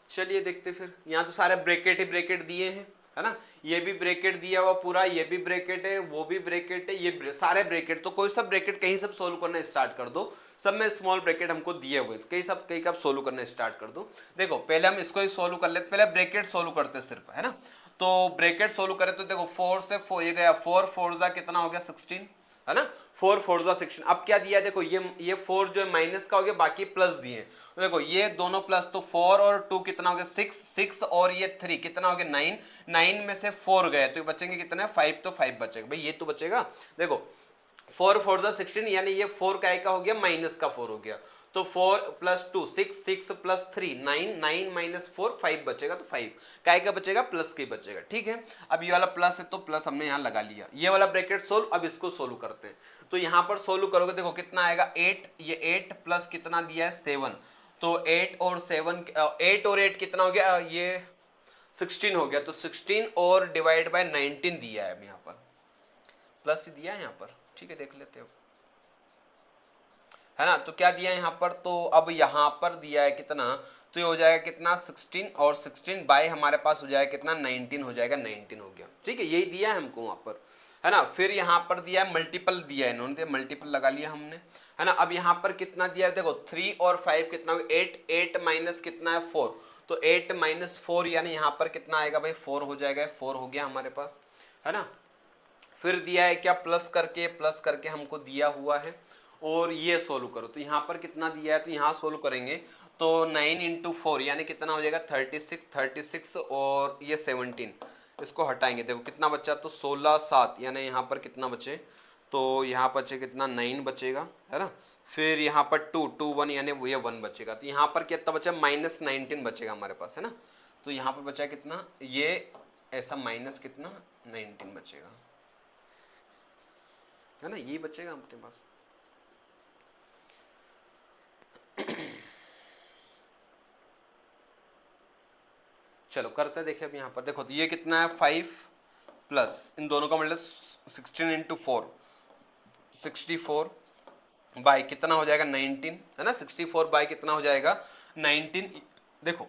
चलिए देखते फिर, यहाँ तो सारे ब्रैकेट ही ब्रैकेट दिए हैं, है ना। ये भी ब्रैकेट दिया हुआ पूरा, ये भी ब्रैकेट है, वो भी ब्रैकेट है, ये सारे ब्रैकेट, तो कोई सब ब्रैकेट कहीं सब सोल्व करना स्टार्ट कर दो। सब में स्मॉल ब्रैकेट हमको दिए हुए, कई कब सोल्व करना स्टार्ट कर दो। देखो पहले हम इसको ही सोल्व कर लेते, पहले ब्रैकेट सोल्व करते सिर्फ, है ना। तो ब्रैकेट सोल्व करें तो देखो 4 से 4 ये गया, 4 4 जा कितना हो गया 16, है ना। 4 4 जा 16। अब क्या दिया देखो, ये 4 जो है माइनस का हो गया, बाकी प्लस दिए। तो देखो ये दोनों प्लस, तो 4 और 2 कितना हो गया 6 6, और ये 3 कितना हो गया 9 9 में से 4 गए तो बचेंगे कितने 5, तो 5 बचेगा भाई, ये तो बचेगा। देखो 4 4 जा 16 यानी ये 4 का हो गया, माइनस का 4 हो गया, तो 4 प्लस 2 6 6 प्लस 3 9 9 माइनस 4 5 बचेगा, तो 5 का बचेगा, प्लस का बचेगा। ठीक है, अब ये वाला प्लस है तो प्लस हमने यहाँ लगा लिया, ये वाला ब्रैकेट सोल्व। अब इसको सोल्व करते हैं, तो यहाँ पर सोल्व करोगे देखो कितना आएगा 8, ये 8 प्लस कितना दिया है 7, तो 8 और 7 8 और 8 कितना हो गया, ये 16 हो गया, तो 16 और डिवाइड बाय 19 दिया है यहाँ पर, प्लस ही दिया है यहाँ पर। ठीक है देख लेते हो, है ना। तो क्या दिया है यहाँ पर, तो अब यहाँ पर दिया है कितना, तो ये हो जाएगा कितना 16, और 16 बाय हमारे पास हो जाएगा कितना 19 हो जाएगा, 19 हो गया। ठीक है, यही दिया है हमको वहाँ पर, है ना। फिर यहाँ पर दिया है मल्टीपल दिया है इन्होंने, मल्टीपल लगा लिया हमने, है ना। अब यहाँ पर कितना दिया है देखो 3 और 5 कितना हो गया 8, 8 माइनस कितना है 4, तो 8 माइनस 4 यानी यहाँ पर कितना आएगा भाई 4 हो जाएगा, 4 हो गया हमारे पास, है ना। फिर दिया है क्या, प्लस करके हमको दिया हुआ है, और ये सोल्व करो, तो यहाँ पर कितना दिया है, तो यहाँ सोल्व करेंगे तो 9 इंटू 4 यानी कितना हो जाएगा 36 और ये 17, इसको हटाएंगे देखो कितना बचा, तो 16 7 यानी यहाँ पर कितना बचे, तो यहाँ बचे कितना 9 बचेगा, है ना। फिर यहाँ पर 2 2 1 यानी ये 1 बचेगा, तो यहाँ पर कितना बचा माइनस 19 बचेगा हमारे पास, है ना। तो यहाँ पर बचा कितना, ये ऐसा माइनस कितना 19 बचेगा, है ना, ये बचेगा अपने पास। चलो करते हैं, देखिए अब यहाँ पर देखो तो ये कितना है 5 प्लस इन दोनों का मतलब 16 इंटू 4 64, बाय कितना हो जाएगा 19, है ना, 64 बाय कितना हो जाएगा 19। देखो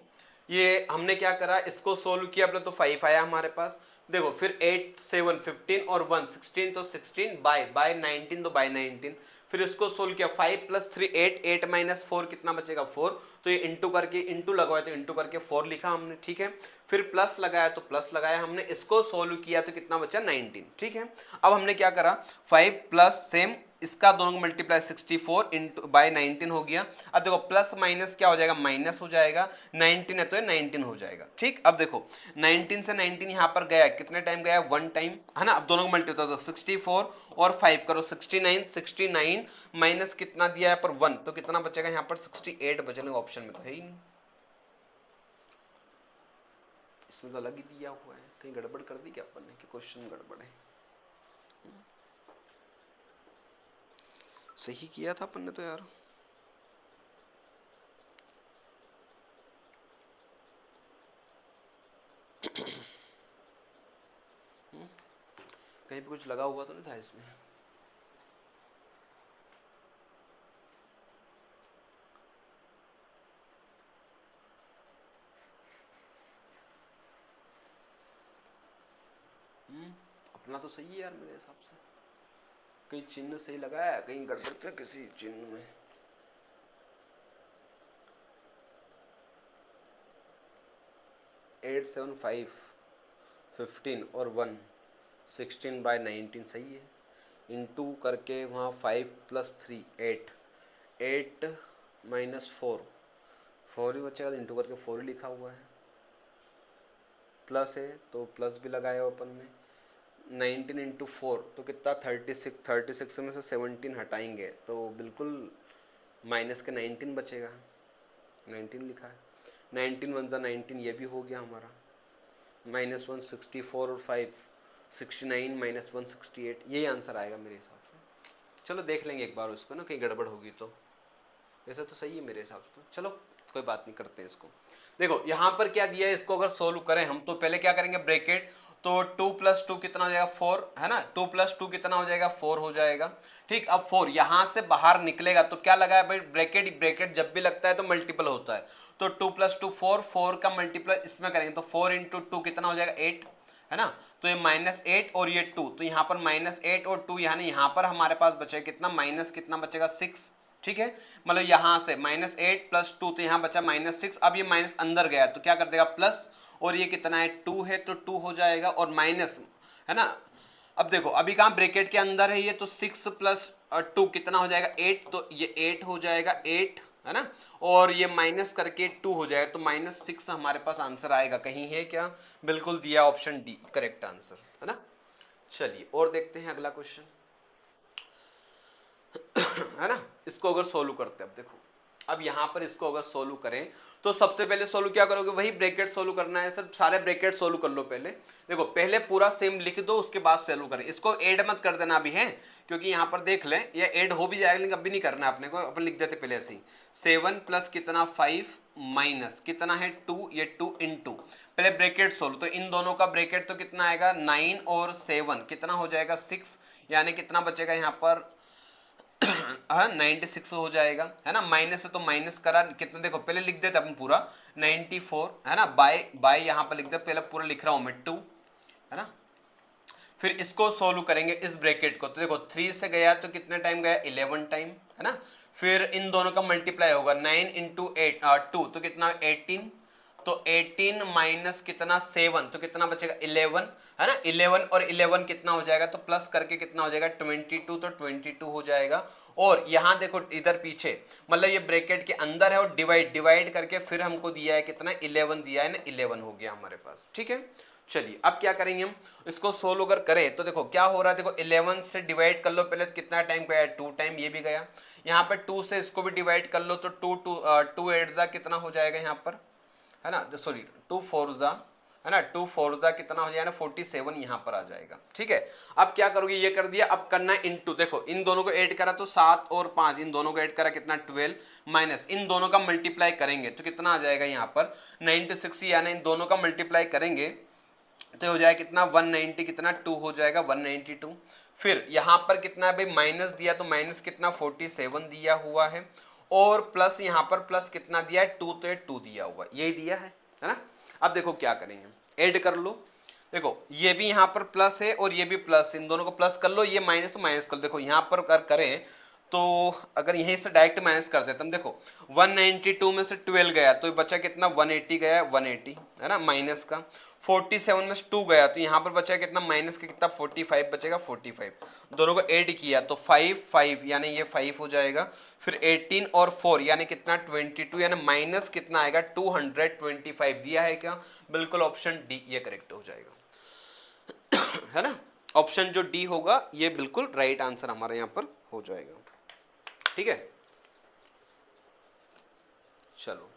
ये हमने क्या करा, इसको सोल्व किया पहले तो 5 आया हमारे पास। देखो फिर 8 7 15 और 1 16, तो 16 बाय 19, तो बाय 19। फिर इसको सोल्व किया 5 + 3 8, 8 - 4 कितना बचेगा 4, तो ये इंटू करके, इंटू लगवाया तो इंटू करके 4 लिखा हमने, ठीक है। फिर प्लस लगाया तो प्लस लगाया हमने, इसको सोल्व किया तो कितना बचा 19, ठीक है। अब हमने क्या करा 5 प्लस सेम इसका दोनों को मल्टीप्लाई 64 इंटू बाय 19 हो गया। अब देखो प्लस माइनस क्या हो जाएगा, माइनस हो जाएगा, 19 है तो ये 19 हो जाएगा, ठीक। अब देखो 19 से 19 यहां पर गया, कितने टाइम गया 1 टाइम, है ना। अब दोनों को मल्टीप्लाई तो 64 और 5 करो 69, 69 माइनस कितना दिया है पर 1, तो कितना बचेगा यहाँ पर 68 बचेगा, ऑप्शन में तो है ही नहीं, इसमें तो अलग ही दिया हुआ है, कहीं गड़बड़ कर दी क्या अपन ने कि क्वेश्चन गड़बड़ है। सही किया था अपन ने तो यार। कहीं पे कुछ लगा हुआ तो नहीं था इसमें। अपना तो सही है यार मेरे हिसाब से, कहीं चिन्ह सही लगाया, कहीं गड़बड़ था किसी चिन्ह में। एट 7 5 15 और 1 16 बाय 19 सही है। इंटू करके वहाँ 5 + 3 8, 8 - 4 4 ही बचेगा, इंटू करके 4 ही लिखा हुआ है। प्लस है तो प्लस भी लगाया अपन ने, 19 × 4 तो कितना 36, 36 में से 17 हटाएंगे तो बिल्कुल माइनस के 19 बचेगा, 19 लिखा है। 19 × 1 = 19, ये भी हो गया हमारा। -1 64 और 5 69 - 1 68, यही आंसर आएगा मेरे हिसाब से। चलो देख लेंगे एक बार उसको ना, कहीं गड़बड़ होगी तो। वैसे तो सही है मेरे हिसाब से, चलो कोई बात नहीं, करते हैं इसको। देखो यहाँ पर क्या दिया है, इसको अगर सोल्व करें हम तो पहले क्या करेंगे ब्रैकेट, तो 2 + 2 कितना हो जाएगा 4, है ना। 2 + 2 कितना हो जाएगा 4 हो जाएगा, ठीक। अब 4 यहां से बाहर निकलेगा तो क्या लगा है भाई, ब्रैकेट, ब्रैकेट जब भी लगता है तो मल्टीपल होता है, तो 2 + 2 4, 4 का मल्टीप्लाई इसमें करेंगे तो 4 × 2 कितना हो जाएगा 8, है ना। तो ये -8 और ये 2, तो यहाँ पर -8 और 2, यानी यहाँ पर हमारे पास बचेगा कितना, माइनस कितना बचेगा 6, ठीक है। मतलब यहां से -8 + 2, तो यहां बचा -6। अब ये माइनस अंदर गया तो क्या कर देगा प्लस, और ये कितना है 2 है तो 2 हो जाएगा, और माइनस, है ना। अब देखो अभी कहां ब्रैकेट के अंदर है ये, तो 6 + 2 कितना हो जाएगा 8, तो ये 8 हो जाएगा 8, है ना। और ये माइनस करके 2 हो जाएगा, तो -6 हमारे पास आंसर आएगा। कहीं है क्या, बिल्कुल दिया, ऑप्शन डी करेक्ट आंसर, है ना। चलिए और देखते हैं अगला क्वेश्चन, है ना। इसको अगर सोल्व करते हैं, अब देखो अब यहां पर इसको अगर सोल्व करें तो सबसे पहले सोल्व क्या करोगे, वही ब्रैकेट सोल्व करना है सर, सारे ब्रैकेट सोल्व कर लो पहले। देखो पहले पूरा सेम लिख दो, उसके बाद सोल्व करें। इसको ऐड मत कर देना अभी, है, क्योंकि यहां पर देख लें ये ऐड हो भी जाएगा, लेकिन अभी नहीं करना अपने को, अपन लिख देते पहले ऐसे ही। 7 + कितना 5 माइनस कितना है 2, ये 2 × पहले ब्रैकेट सोल्व, तो इन दोनों का ब्रैकेट तो कितना आएगा 9 और 7 कितना हो जाएगा 6, यानी कितना बचेगा यहाँ पर 96 हो जाएगा, है ना। माइनस है तो माइनस करा कितना, देखो पहले लिख देते अपन पूरा 94, है ना। बाय यहाँ पर लिख दे, पहले पूरा लिख रहा हूं मैं 2, है ना। फिर इसको सोल्व करेंगे इस ब्रैकेट को, तो देखो 3 से गया तो कितने टाइम गया 11 टाइम, है ना। फिर इन दोनों का मल्टीप्लाई होगा 9 × 8 2 तो कितना 18, तो 18 माइनस कितना 7 तो कितना बचेगा 11, है ना। 11 और 11 कितना हो जाएगा, तो प्लस करके कितना हो जाएगा 22, तो 22 हो जाएगा। और यहां देखो इधर पीछे, मतलब ये ब्रैकेट के अंदर है, और डिवाइड करके फिर हमको दिया है कितना 11 दिया है ना, 11 हो गया हमारे पास, ठीक है। चलिए अब क्या करेंगे हम, इसको सोल्व अगर करें तो देखो क्या हो रहा है, देखो 11 से डिवाइड कर लो पहले, तो कितना टाइम गया 2 टाइम, ये भी गया। यहाँ पे 2 से इसको भी डिवाइड कर लो, तो 2 8 जा कितना हो जाएगा यहाँ पर, है ना, सॉरी 2 4 जा, है ना, 2 4 जा कितना हो जाएगा 47 यहाँ पर आ जाएगा, ठीक है। अब क्या करोगे, ये कर दिया, अब करना है इनटू, देखो इन दोनों को ऐड करा तो 7 और 5, इन दोनों को ऐड करा कितना 12, माइनस इन दोनों का मल्टीप्लाई करेंगे तो कितना आ जाएगा यहाँ पर 96, यानी इन दोनों का मल्टीप्लाई करेंगे तो हो जाएगा कितना 190, कितना 2 हो जाएगा 192। फिर यहां पर कितना है भाई, माइनस दिया तो माइनस कितना 47 दिया हुआ है, और प्लस यहां पर प्लस कितना दिया है 2, तो 2 दिया हुआ है, यही दिया है ना। अब देखो क्या करेंगे, ऐड कर लो। देखो ये भी यहां पर प्लस है और ये भी प्लस, इन दोनों को प्लस कर लो, ये माइनस तो माइनस कर लो। देखो यहां पर अगर करें तो अगर यहीं से डायरेक्ट माइनस कर देते हम, देखो 192 में से 12 गया तो बचा कितना 180 गया, 180 है ना, माइनस का 47 में से 2 गया तो यहाँ पर बचा कितना माइनस का कितना 45 बचेगा, 45 दोनों को ऐड किया तो 5 5 यानी ये 5 हो जाएगा, फिर 18 और 4 यानी कितना 22 यानी माइनस कितना आएगा 225 दिया है क्या, बिल्कुल ऑप्शन डी ये करेक्ट हो जाएगा है ना। ऑप्शन जो डी होगा ये बिल्कुल राइट आंसर हमारा यहाँ पर हो जाएगा, ठीक है। चलो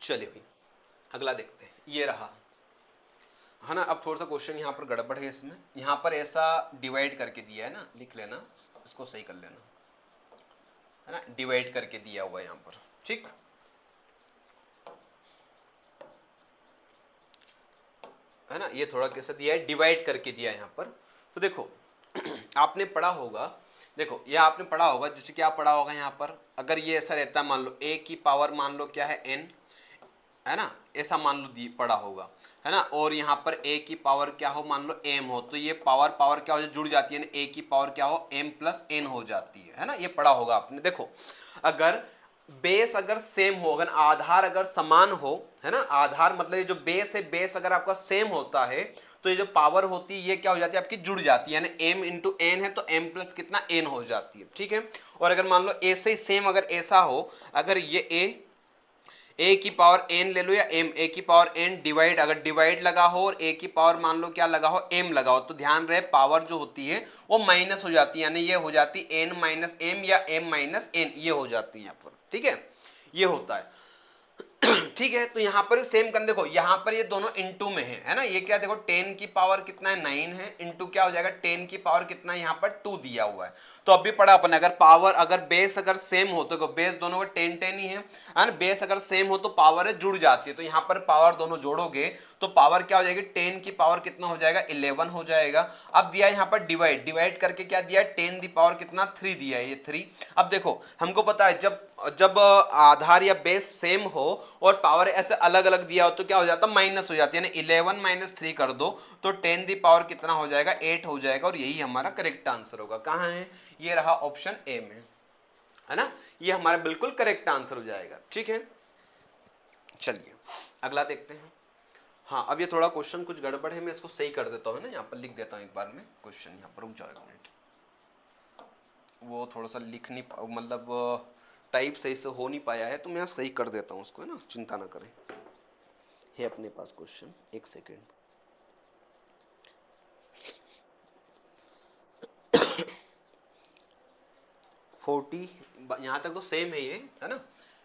चलिए भाई अगला देखते हैं, ये रहा है ना। अब थोड़ा सा क्वेश्चन यहाँ पर गड़बड़ है, इसमें यहाँ पर ऐसा डिवाइड करके दिया है ना, लिख लेना, इसको सही कर लेना है ना, डिवाइड करके दिया हुआ है यहाँ पर, ठीक है ना। ये थोड़ा कैसा दिया है, डिवाइड करके दिया है यहाँ पर। तो देखो आपने पढ़ा होगा, देखो ये आपने पढ़ा होगा, जैसे क्या पढ़ा होगा यहाँ पर, अगर ये ऐसा रहता मान लो a की पावर मान लो क्या है n है ना, ऐसा मान लो पढ़ा होगा है ना, और यहाँ पर a की पावर क्या हो मान लो m हो, तो ये पावर पावर क्या हो जुड़ जाती है ना, a की पावर क्या हो m प्लस n हो जाती है ना, ये पढ़ा होगा आपने। देखो अगर बेस अगर सेम हो, अगर आधार अगर समान हो है ना, आधार मतलब ये जो बेस है, बेस अगर आपका सेम होता है तो ये जो पावर होती है ये क्या हो जाती है आपकी जुड़ जाती है, यानी m इंटू एन है तो m प्लस कितना n हो जाती है, ठीक है। और अगर मान लो a से सेम अगर ऐसा हो, अगर ये a की पावर n ले लो या m, a की पावर n डिवाइड, अगर डिवाइड लगा हो और a की पावर मान लो क्या लगा हो m लगा हो, तो ध्यान रहे पावर जो होती है वो माइनस हो जाती है, यानी ये हो जाती n माइनस m या m माइनस n, ये हो जाती है यहाँ पर, ठीक है, ये होता है ठीक है। तो यहाँ पर सेम कर, देखो यहाँ पर ये दोनों इनटू में है ना, ये क्या देखो 10 की पावर कितना है 9 है, इनटू क्या हो जाएगा 10 की पावर कितना है यहाँ पर 2 दिया हुआ है। तो अभी पढ़ा अपन, अगर पावर अगर बेस अगर सेम हो तो बेस दोनों का 10 10 ही है ना, बेस अगर सेम हो तो पावर है जुड़ जाती है, तो यहाँ पर पावर दोनों जोड़ोगे तो पावर क्या हो जाएगी 10 की पावर कितना हो जाएगा 11 हो जाएगा। अब दिया यहाँ पर डिवाइड, डिवाइड करके क्या दिया है 10 दी पावर कितना 3 दिया है, ये 3। अब देखो हमको पता है जब जब आधार या बेस सेम हो और पावर ऐसे अलग अलग दिया हो तो क्या हो जाता है माइनस हो जाती है, यानी 11 माइनस 3 कर दो तो 10 दी पावर कितना हो जाएगा 8 हो जाएगा, और यही हमारा करेक्ट आंसर होगा। कहाँ है, ये रहा ऑप्शन ए में है ना, ये हमारा बिल्कुल करेक्ट आंसर हो जाएगा, ठीक है। चलिए अगला देखते हैं। हाँ अब ये थोड़ा क्वेश्चन कुछ गड़बड़ है, मैं इसको सही कर देता हूँ ना, यहाँ पर लिख देता हूँ एक बार में क्वेश्चन, यहाँ पर रुक जाओ एक मिनट, वो थोड़ा सा लिख नहीं मतलब टाइप सही से हो नहीं पाया है, तो मैं सही कर देता हूँ उसको है ना, चिंता ना करें। है अपने पास क्वेश्चन, एक सेकेंड। फोर्टी, यहाँ तक तो सेम है ये है ना,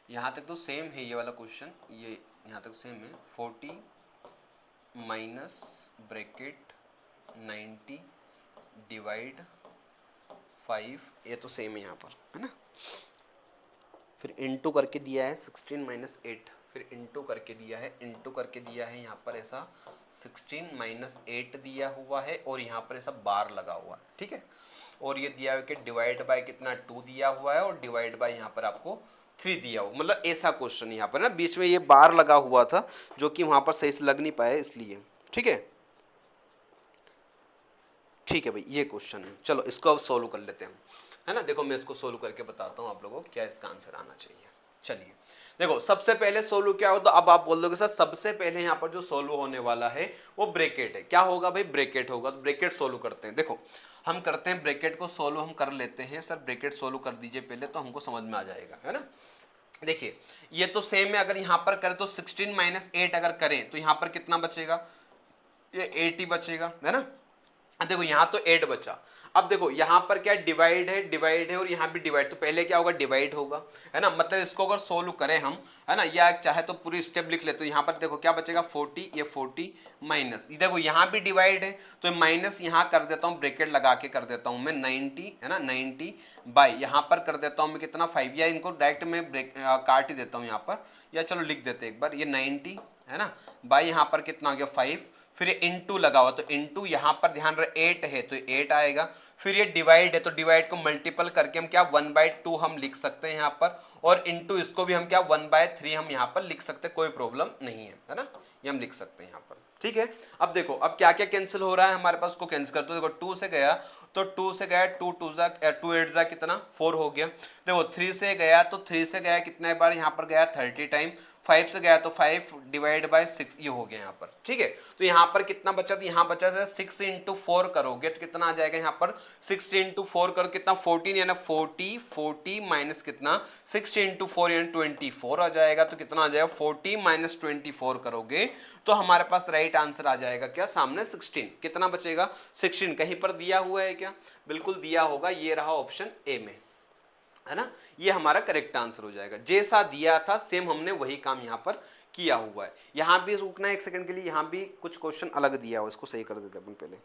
यहाँ तक तो सेम है ये वाला क्वेश्चन, ये यहाँ तक सेम है। 40 माइनस ब्रैकेट 90 डिवाइड 5, ये तो सेम है यहाँ पर है ना। फिर इंटू करके दिया है 16 माइनस 8, फिर इंटू करके दिया है, इंटू करके दिया है यहाँ पर ऐसा 16 माइनस 8 दिया हुआ है, और यहाँ पर ऐसा बार लगा हुआ है, ठीक है। और ये दिया हुआ कि डिवाइड बाय कितना 2 दिया हुआ है, और डिवाइड बाय यहाँ पर आपको 3 दिया हुआ, मतलब ऐसा क्वेश्चन यहाँ पर ना, बीच में ये बार लगा हुआ था जो कि वहाँ पर सही से लग नहीं पाया इसलिए, ठीक है। ठीक है भाई ये क्वेश्चन है, चलो इसको अब सोल्व कर लेते हैं है ना। देखो मैं इसको सोल्व करके बताता हूँ आप लोगों को क्या इसका आंसर आना चाहिए। चलिए देखो सबसे पहले सोल्व क्या हो, तो अब आप बोल दोगे सर सबसे पहले यहाँ पर जो सोल्व होने वाला है वो ब्रैकेट है, क्या होगा भाई ब्रैकेट होगा, तो ब्रैकेट सोल्व करते हैं। देखो हम करते हैं ब्रैकेट को सोल्व, हम कर लेते हैं सर, ब्रैकेट सोल्व कर दीजिए पहले तो हमको समझ में आ जाएगा है ना। देखिए ये तो सेम है, अगर यहाँ पर करें तो 16 माइनस 8 अगर करें तो यहाँ पर कितना बचेगा, ये 8 ही बचेगा है ना। देखो यहाँ तो 8 बचा, अब देखो यहाँ पर क्या डिवाइड है और यहाँ भी डिवाइड, तो पहले क्या होगा डिवाइड होगा है ना, मतलब इसको अगर सोल्व करें हम है ना, या चाहे तो पूरी स्टेप लिख लेते, तो यहाँ पर देखो क्या बचेगा 40, ये 40 माइनस, देखो यहाँ भी डिवाइड है तो माइनस यहाँ कर देता हूँ, ब्रैकेट लगा के कर देता हूँ मैं 90 है ना, 90 बाई यहाँ पर कर देता हूँ मैं कितना 5, या इनको डायरेक्ट मैं काट ही देता हूँ यहाँ पर, या चलो लिख देते एक बार, ये 90 है ना, बाई यहाँ पर कितना हो गया 5, फिर ये इंटू लगा हुआ तो इंटू यहाँ पर ध्यान रहे 8 है तो 8 आएगा, फिर ये डिवाइड है तो डिवाइड को मल्टीपल करके हम क्या 1/2 हम लिख सकते हैं यहाँ पर, और इंटू इसको भी हम क्या 1/3 हम यहाँ पर लिख सकते हैं, कोई प्रॉब्लम नहीं है ना, ये हम लिख सकते हैं यहाँ पर। ठीक है, अब देखो अब क्या क्या कैंसिल हो रहा है हमारे पास, को कैंसिल कर, तो देखो 2 से गया तो 2 से गया 2 2 8 जा कितना 4 हो गया। देखो 3 से गया तो 3 से गया कितने बार यहाँ पर गया 30 टाइम, 5 से गया तो 5 डिवाइड बाय 6 ये हो गया यहाँ पर। ठीक है, तो यहाँ पर कितना बचा, तो यहाँ बचा 6 इंटू 4 करोगे तो कितना आ जाएगा यहाँ पर 60 इंटू 4 करो कितना 14 यानी 40 माइनस कितना 60 इंटू 4 यानी 24 आ जाएगा, तो कितना आ जाएगा 40 माइनस 24 करोगे तो हमारे पास राइट आंसर आ जाएगा क्या सामने 16, कितना बचेगा 16, कहीं पर दिया हुआ है क्या, बिल्कुल दिया होगा, ये रहा ऑप्शन ए में, है ना, ये हमारा करेक्ट आंसर हो जाएगा, जैसा दिया था सेम हमने वही काम यहाँ पर किया हुआ है। यहाँ भी रुकना है एक सेकंड के लिए, यहाँ भी कुछ क्वेश्चन अलग दिया हुआ, इसको सही कर देते अपन पहले।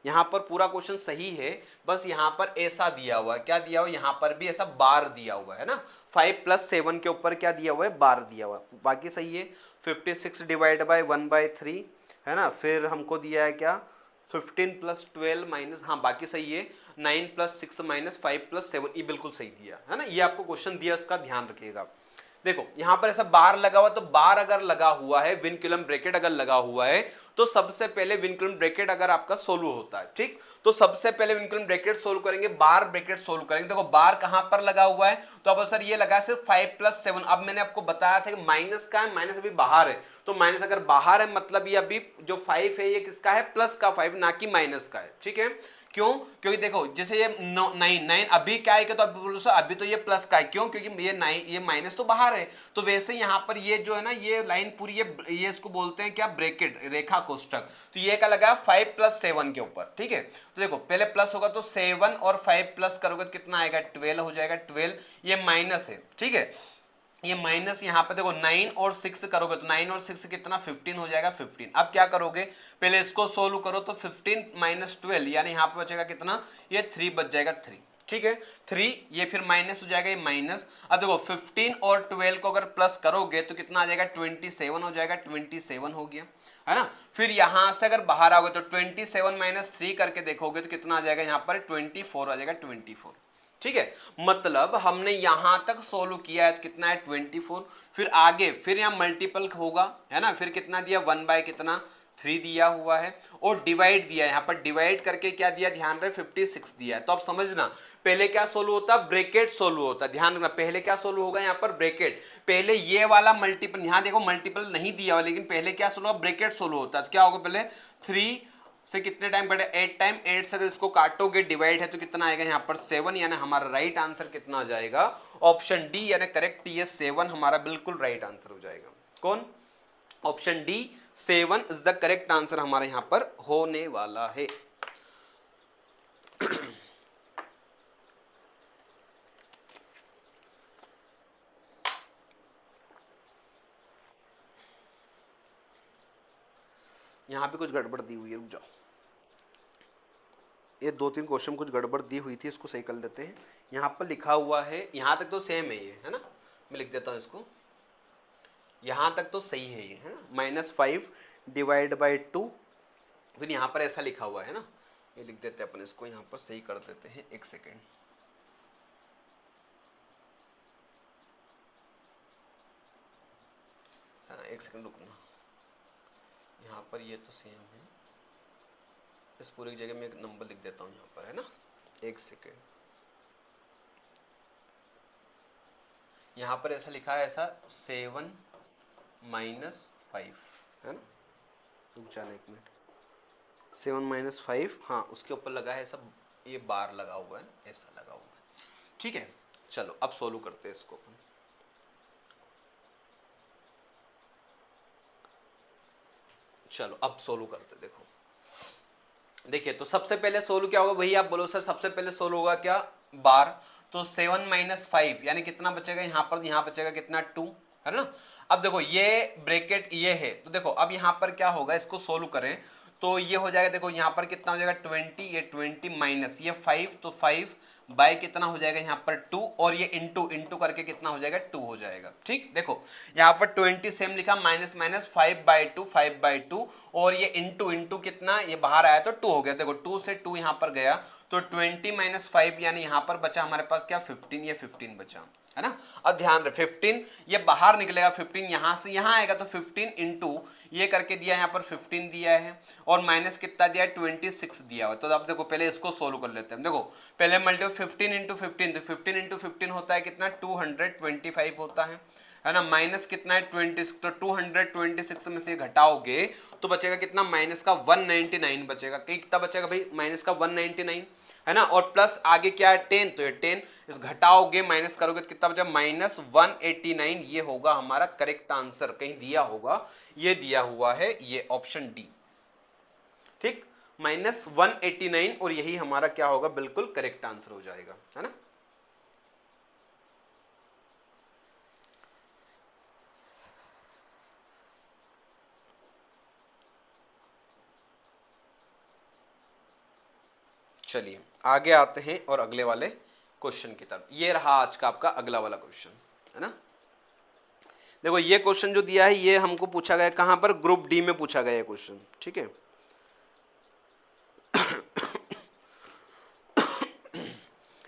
यहाँ पर पूरा क्वेश्चन सही है, बस यहाँ पर ऐसा दिया हुआ है, क्या दिया हुआ है, यहाँ पर भी ऐसा बार दिया हुआ है ना, 5 + 7 के ऊपर क्या दिया हुआ है, बार दिया हुआ है, बाकी सही है। 56 डिवाइड बाय 1/3 है ना, फिर हमको दिया है क्या 15 + 12 माइनस, हाँ बाकी सही है, 9 + 6 माइनस 5 + 7, ये बिल्कुल सही दिया है ना, ये आपको क्वेश्चन दिया, उसका ध्यान रखिएगा। देखो यहां पर ऐसा बार लगा हुआ, तो बार अगर लगा हुआ है, विनक्यूलम ब्रैकेट अगर लगा हुआ है, तो सबसे पहले विनक्यूलम ब्रैकेट अगर आपका सोल्व होता है, ठीक, तो सबसे पहले विनक्यूलम ब्रैकेट सोल्व करेंगे, बार ब्रैकेट सोल्व करेंगे। देखो बार कहां पर लगा हुआ है, तो अब सर ये लगा है सिर्फ 5 + 7, अब मैंने आपको बताया था कि माइनस का है, माइनस अभी बाहर है, तो माइनस अगर बाहर है मतलब ये अभी जो 5 है ये किसका है, प्लस का 5 ना कि माइनस का है। ठीक है, क्यों, क्योंकि देखो जैसे ये 9 अभी क्या है, तो अभी बोलो सर अभी तो ये प्लस का है, क्यों, क्योंकि ये 9 ये माइनस तो बाहर है, तो वैसे यहाँ पर ये जो है ना ये लाइन पूरी ये इसको बोलते हैं क्या, ब्रैकेट, रेखा कोष्ठक, तो ये क्या लगा 5 + 7 के ऊपर। ठीक है, तो देखो पहले प्लस होगा तो 7 और 5 प्लस करोगे तो कितना आएगा 12 हो जाएगा, 12 ये माइनस है। ठीक है, ये माइनस यहाँ पे देखो 9 और 6 करोगे तो 9 और 6 कितना 15 हो जाएगा 15। अब क्या करोगे, पहले इसको सोल्व करो तो 15 - 12 यानी यहाँ पे बचेगा कितना, ये 3 बच जाएगा 3। ठीक है, 3 ये फिर माइनस हो जाएगा, ये माइनस, अब देखो 15 और 12 को अगर प्लस करोगे तो कितना आ जाएगा 27 हो जाएगा, 27 हो गया, है ना। फिर यहां से अगर बाहर आओगे तो 27 - 3 करके देखोगे तो कितना आ जाएगा, यहाँ पर 24 आ जाएगा, 24। ठीक है, मतलब हमने यहां तक सोल्व किया है तो कितना है 24, फिर आगे फिर यहां मल्टीपल होगा, है ना, फिर कितना दिया 1/3 दिया हुआ है, और डिवाइड दिया, यहां पर डिवाइड करके क्या दिया, ध्यान रहे 56 दिया है। तो अब समझना पहले क्या सोल्व होता, ब्रैकेट सोल्व होता, ध्यान रखना पहले क्या सोल्व होगा, यहाँ पर ब्रैकेट, पहले ये वाला मल्टीपल, यहां देखो मल्टीपल नहीं दिया हुआ, लेकिन पहले क्या सोल्व होगा, ब्रैकेट सोल्व होता है, तो क्या होगा पहले 3 से कितने टाइम बढ़े 8 टाइम, 8 से अगर इसको काटोगे डिवाइड है तो कितना आएगा यहाँ पर 7, यानी हमारा राइट आंसर कितना आ जाएगा, ऑप्शन डी यानी करेक्ट, ये 7 हमारा बिल्कुल राइट आंसर हो जाएगा। कौन, option D 7 is the correct answer हमारे यहाँ पर होने वाला है। यहां पे कुछ गड़बड़ दी हुई है, रुक जाओ, ये 2-3 क्वेश्चन कुछ गड़बड़ दी हुई थी, इसको सही कर लेते हैं। यहाँ पर लिखा हुआ है, यहाँ तक तो सेम है ये, है ना, मैं लिख देता हूँ इसको, यहाँ तक तो सही है ये, है ना, -5 डिवाइड बाई 2, फिर यहाँ पर ऐसा लिखा हुआ है ना, ये लिख देते हैं अपन, इसको यहाँ पर सही कर देते हैं, एक सेकेंड, है ना, एक सेकेंड रुकना, यहाँ पर ये तो सेम है, इस पूरी जगह में एक नंबर लिख देता हूँ यहाँ पर, है ना, एक सेकेंड, यहाँ पर ऐसा लिखा है, ऐसा 7 - 5, है ना, रुक जाना एक मिनट, 7 - 5, हाँ उसके ऊपर लगा है सब, ये बार लगा हुआ है, ऐसा लगा हुआ है। ठीक है, चलो अब सोल्व करते हैं इसको अपन, चलो अब सोल्व करते, देखो देखिए, तो सबसे पहले सोल्व क्या होगा, वही आप बोलो सर सबसे पहले सोल्व होगा क्या, बार, तो 7 - 5 यानी कितना बचेगा, यहाँ पर यहाँ बचेगा कितना 2, है ना। अब देखो ये ब्रैकेट ये है, तो देखो अब यहाँ पर क्या होगा, इसको सोल्व करें तो ये हो जाएगा, देखो यहाँ पर कितना हो जाएगा 20, ये 20 माइनस ये 5, तो 5 बाय कितना हो जाएगा यहाँ पर 2, और ये इंटू इंटू करके कितना हो जाएगा 2 हो जाएगा। ठीक, देखो यहाँ पर 20 सेम लिखा, माइनस माइनस 5/2 5/2, और ये इंटू इंटू कितना, ये बाहर आया तो 2 हो गया। देखो 2 से 2 यहाँ पर गया तो 20 माइनस 5 यानी यहाँ पर बचा हमारे पास क्या 15, ये 15 बचा है ना। अब ध्यान रहे 15 ये बाहर निकलेगा, 15 यहां से यहां आएगा तो 15 इंटू ये करके दिया, यहाँ पर 15 दिया है, और माइनस कितना दिया है 26 दिया हुआ। तो अब देखो पहले इसको सोल्व कर लेते हैं। देखो पहले मल्टीपल 15 इंटू 15, तो 15 इंटू 15 होता है कितना 225 होता है ना। माइनस कितना है 26, तो 226 में से घटाओगे तो बचेगा कितना, माइनस का 199 बचेगा। कितना बचेगा भाई, माइनस का 199 है ना। और प्लस आगे क्या है 10, तो ये 10 इस घटाओगे माइनस करोगे तो कितना बचा, माइनस 189। ये होगा हमारा करेक्ट आंसर। कहीं दिया होगा, ये दिया हुआ है, ये ऑप्शन डी। ठीक, माइनस 189, और यही हमारा क्या होगा, बिल्कुल करेक्ट आंसर हो जाएगा, है ना। चलिए आगे आते हैं और अगले वाले क्वेश्चन की तरफ। ये रहा आज का आपका अगला वाला क्वेश्चन, है ना। देखो ये क्वेश्चन जो दिया है ये हमको पूछा गया कहां पर, ग्रुप डी में पूछा गया है क्वेश्चन। ठीक है,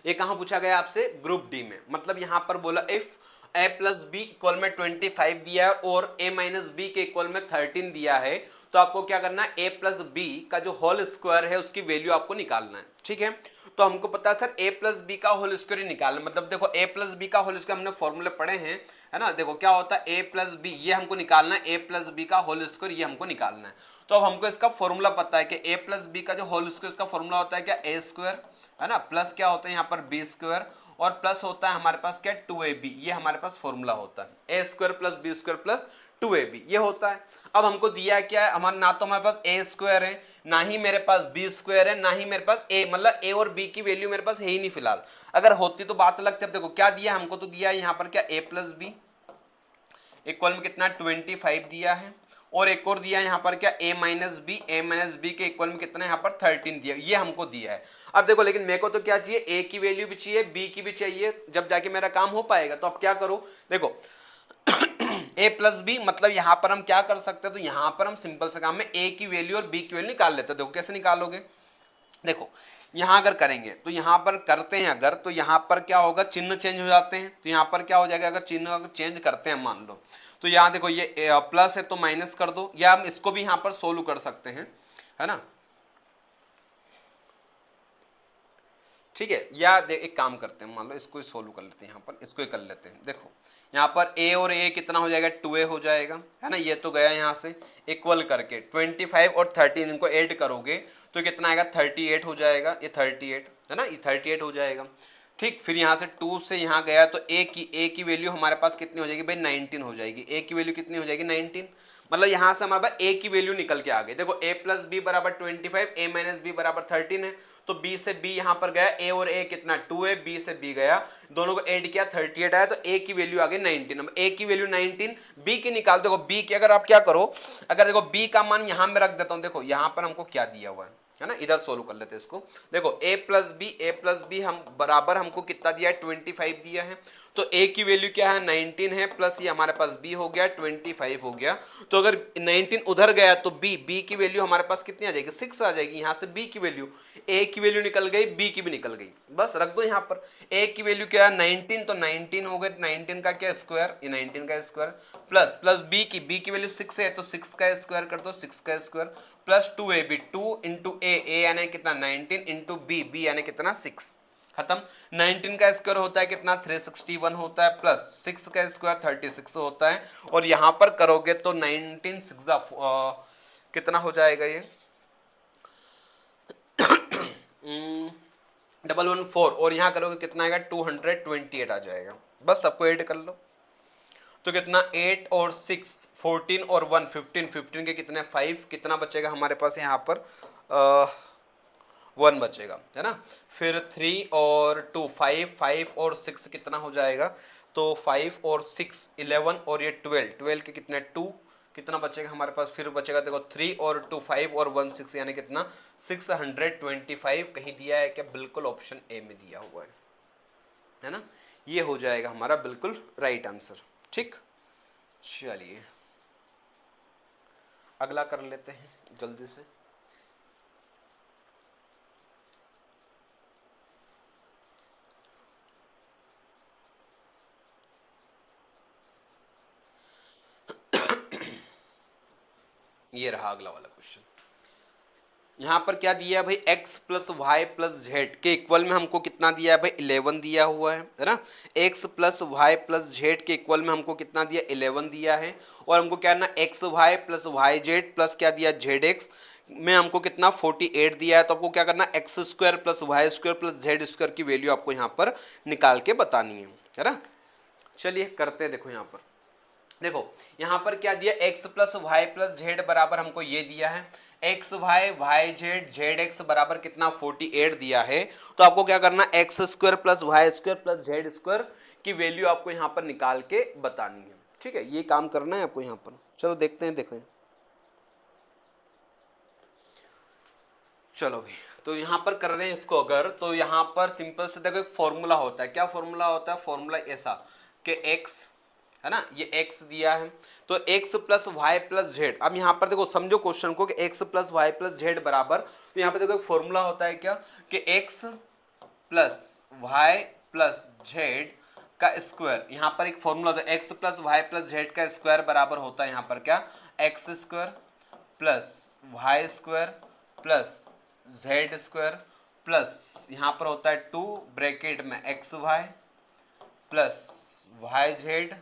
ये कहां पूछा गया आपसे, ग्रुप डी में। मतलब यहां पर बोला if a plus B equal में 25 दिया है और a माइनस बी के इक्वल में 13 दिया है, तो आपको क्या करना है, a प्लस बी का जो होल स्क्वायर है उसकी वैल्यू आपको निकालना है। ठीक है, तो हमको पता है सर a प्लस बी का होल स्क्वायर ही निकालना। मतलब देखो a प्लस बी का होल स्क्वायर हमने फॉर्मूले पढ़े हैं, है ना। देखो क्या होता है a प्लस बी, ये हमको निकालना है, a प्लस बी का होल स्क्वायर ये हमको निकालना है। तो अब हमको इसका फॉर्मूला पता है कि a प्लस बी का जो होल स्क्वायर इसका फॉर्मूला होता है क्या, a स्क्वायर, है ना, प्लस क्या होता है यहाँ पर बी स्क्वायर, और प्लस होता है हमारे पास क्या 2ab, ये हमारे पास फॉर्मूला होता है, a square plus B square plus 2ab, ये होता है। अब हमको दिया क्या है, हमारा ना तो हमारे पास a स्क्वायर है, ना ही मेरे पास b स्क्वायर है, ना ही मेरे पास a, मतलब a और b की वैल्यू मेरे पास है ही नहीं फिलहाल। अगर होती तो बात अलग थी। अब देखो क्या दिया हमको, तो दिया यहाँ पर क्या a प्लस बी इक्वल में कितना 25 दिया है, और एक और दिया यहाँ पर क्या a माइनस बी के इक्वल में कितना यहाँ पर 13 दिया, ये हमको दिया है। अब देखो लेकिन मेरे को तो क्या चाहिए, a की वैल्यू भी चाहिए, b की भी चाहिए, जब जाके मेरा काम हो पाएगा। तो अब क्या करूं, देखो a प्लस बी, मतलब यहां पर हम क्या कर सकते हैं, तो यहां पर हम सिंपल से काम में a की वैल्यू और b की वैल्यू निकाल लेते हैं। देखो कैसे निकालोगे, देखो यहां अगर करेंगे तो यहां पर करते हैं अगर, तो यहां पर क्या होगा, चिन्ह चेंज हो जाते हैं। तो यहां पर क्या हो जाएगा, अगर चिन्ह अगर चेंज करते हैं मान लो, तो यहां देखो ये प्लस है तो माइनस कर दो, या हम इसको भी यहां पर सोल्व कर सकते हैं, है ना। ठीक है, या एक काम करते हैं, मान लो इसको सोल्व कर लेते हैं, यहाँ पर इसको ही कर लेते हैं। देखो यहाँ पर a और a कितना हो जाएगा 2a हो जाएगा, है ना। ये तो गया यहाँ से इक्वल करके 25 और 13 इनको ऐड करोगे तो कितना आएगा 38 हो जाएगा, ये 38 है ना, ये 38 हो जाएगा। ठीक, फिर यहाँ से 2 से यहाँ गया तो a की वैल्यू हमारे पास कितनी हो जाएगी भाई 19 हो जाएगी। a की वैल्यू कितनी हो जाएगी 19, मतलब यहाँ से हमारे पास a की वैल्यू निकल के आ गई। देखो a प्लस बी बराबर 25, a माइनस बी बराबर 13 है, तो b से b यहाँ पर गया, a और a कितना 2 है, b से b गया, दोनों को ऐड किया 38 आया, तो a की वैल्यू आ गई 19। अब a की वैल्यू 19, b की निकाल। देखो b की अगर आप क्या करो, अगर देखो b का मान यहाँ में रख देता हूँ, देखो यहाँ पर हमको क्या दिया हुआ है ना, इधर सोल्व कर लेते हैं इसको। देखो a प्लस बी हम बराबर हमको कितना दिया है 25 दिया है, तो a की वैल्यू क्या है 19 है, प्लस ये हमारे पास b हो गया 25 हो गया। तो अगर 19 उधर गया तो b की वैल्यू हमारे पास कितनी आ जाएगी 6 आ जाएगी। यहाँ से b की वैल्यू, a की वैल्यू निकल गई, b की भी निकल गई, बस रख दो यहाँ पर। a की वैल्यू क्या है 19, तो 19 हो गए, 19 का क्या स्क्वायर, ये 19 का स्क्वायर, प्लस b की वैल्यू 6 है तो 6 का स्क्वायर कर दो, 6 का square, plus 2ab, 2 into a यानी कितना 19 इंटू b यानी कितना 6, खत्म। 19 का स्क्वायर होता है कितना 361 होता है, प्लस 6 का स्क्वायर 36 होता है, और यहां पर करोगे तो 19 6 कितना हो जाएगा ये 114, और यहां करोगे कितना आएगा 228 आ जाएगा। बस सबको ऐड कर लो तो कितना 8 और 6 14 और 1 15, 15 के कितने 5, कितना बचेगा हमारे पास यहाँ पर 1 बचेगा, है ना। फिर 3 और 2 5 और 6 कितना हो जाएगा, तो 5 और 6 11 और ये 12 के कितने 2 कितना बचेगा हमारे पास, फिर बचेगा देखो 3 और 2 5 और 1 6, यानी कितना 625 कहीं दिया है क्या, बिल्कुल ऑप्शन ए में दिया हुआ है ना, ये हो जाएगा हमारा बिल्कुल राइट आंसर। ठीक, चलिए अगला कर लेते हैं जल्दी से। ये रहा अगला वाला क्वेश्चन। यहाँ पर क्या दिया है भाई, x plus Y plus Z के इक्वल में हमको कितना दिया है भाई, 11 दिया हुआ है ना। x plus Y plus Z के इक्वल में हमको कितना दिया, 11 दिया है। और हमको क्या ना X Y plus Y Z plus क्या दिया, जेड एक्स में हमको कितना 48 दिया है। तो आपको क्या करना, X square plus Y square plus Z square की वैल्यू आपको यहाँ पर निकाल के बतानी है ना। चलिए करते हैं, देखो यहाँ पर देखो यहां पर क्या दिया, x plus Y plus Z बराबर हमको ये दिया है, X Y Y Z Z X बराबर कितना 48 दिया है। तो आपको क्या करना, X square plus Y square plus Z square की वैल्यू आपको यहां पर निकाल के बतानी है। ठीक है, ये काम करना है आपको यहां पर। चलो देखते हैं, देखो चलो भाई, तो यहां पर कर रहे हैं इसको अगर, तो यहां पर सिंपल से देखो एक फॉर्मूला होता है। क्या फॉर्मूला होता है, फॉर्मूला ऐसा कि x है ना, ये x दिया है तो x plus Y plus Z. अब यहाँ पर देखो समझो क्वेश्चन को कि x plus Y plus Z बराबर, तो यहाँ पर देखो एक फॉर्मूला होता है क्या कि x plus Y plus Z का स्क्वायर, यहाँ पर एक फॉर्मूला होता है x plus Y plus Z का स्क्वायर बराबर होता है यहाँ पर क्या, X square plus Y square plus Z square plus यहाँ पर होता है 2 ब्रैकेट में X Y plus Y Z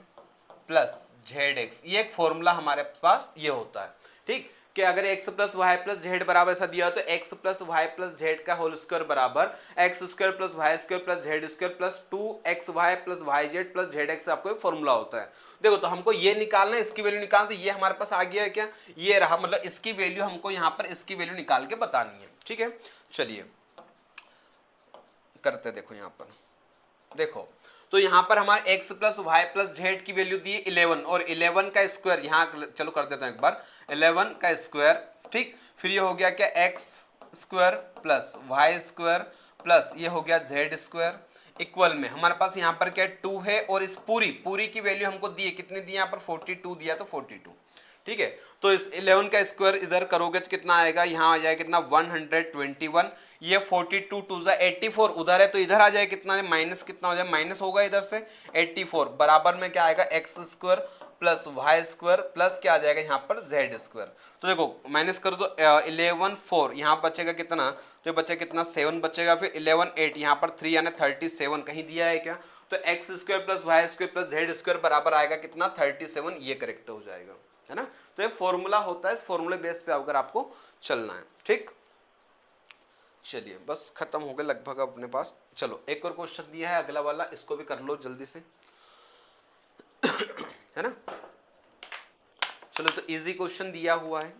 plus Z X. ये एक फॉर्मूला हमारे पास ये होता है। ठीक, कि अगर x plus Y plus Z बराबर ऐसा दिया तो x plus Y plus Z का होल स्क्वायर बराबर X square plus Y square plus Z square plus 2xy plus Y Z plus Z X आपको एक फॉर्मूला होता है। देखो तो हमको ये निकालना है, इसकी वैल्यू निकालना, तो ये हमारे पास आ गया है क्या, ये रहा, मतलब इसकी वैल्यू हमको यहाँ पर इसकी वैल्यू निकाल के बतानी है। ठीक है, चलिए करते, देखो यहाँ पर देखो, तो यहां पर हमारे x plus Y plus Z की वैल्यू दी है 11 और 11 का स्क्वायर यहां चलो कर देता हूं एक बार, 11 का स्क्वायर। ठीक, फिर ये हो गया क्या, x square plus Y square plus ये हो गया जेड स्क्वायर इक्वल में हमारे पास यहाँ पर क्या 2 है, और इस पूरी की वैल्यू हमको दी है, कितनी दी है यहाँ पर 42 दिया, तो 42। ठीक है, तो इस 11 का स्क्वायर इधर करोगे तो कितना आएगा, यहाँ आ जाएगा कितना 121। ये 42 टू जा 84 उधर है तो इधर आ जाए कितना है, माइनस कितना हो जाए, माइनस होगा इधर से 84 बराबर में क्या आएगा, X square plus Y square plus क्या आ जाएगा यहाँ पर जेड स्क्वायर। तो देखो माइनस करो तो 11 4 यहाँ बचेगा कितना, तो बचेगा कितना 7 बचेगा, फिर 11 8 यहाँ पर 3 यानी 37 कहीं दिया है क्या, तो X square plus Y square plus Z square बराबर आएगा कितना 37, ये करेक्ट हो जाएगा, है ना। तो ये फॉर्मूला होता है, इस फॉर्मूले बेस पे अगर आपको चलना है। ठीक, चलिए बस खत्म हो गया लगभग अपने पास। चलो एक और क्वेश्चन दिया है अगला वाला, इसको भी कर लो जल्दी से है ना। चलो तो इजी क्वेश्चन दिया हुआ है,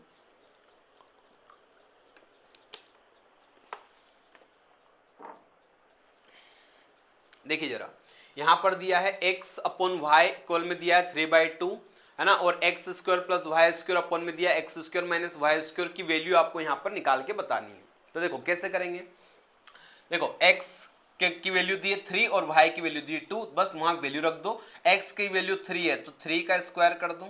देखिए जरा, यहां पर दिया है x अपॉन वाई इक्वल में दिया है 3/2 है ना, और X square plus Y square upon में दिया X square minus Y square की वैल्यू आपको यहां पर निकाल के बतानी है। तो देखो कैसे करेंगे, देखो x की वैल्यू दी है 3 और y की वैल्यू दी है 2, बस वहां वैल्यू रख दो। x की वैल्यू 3 है तो 3 का स्क्वायर कर दूं,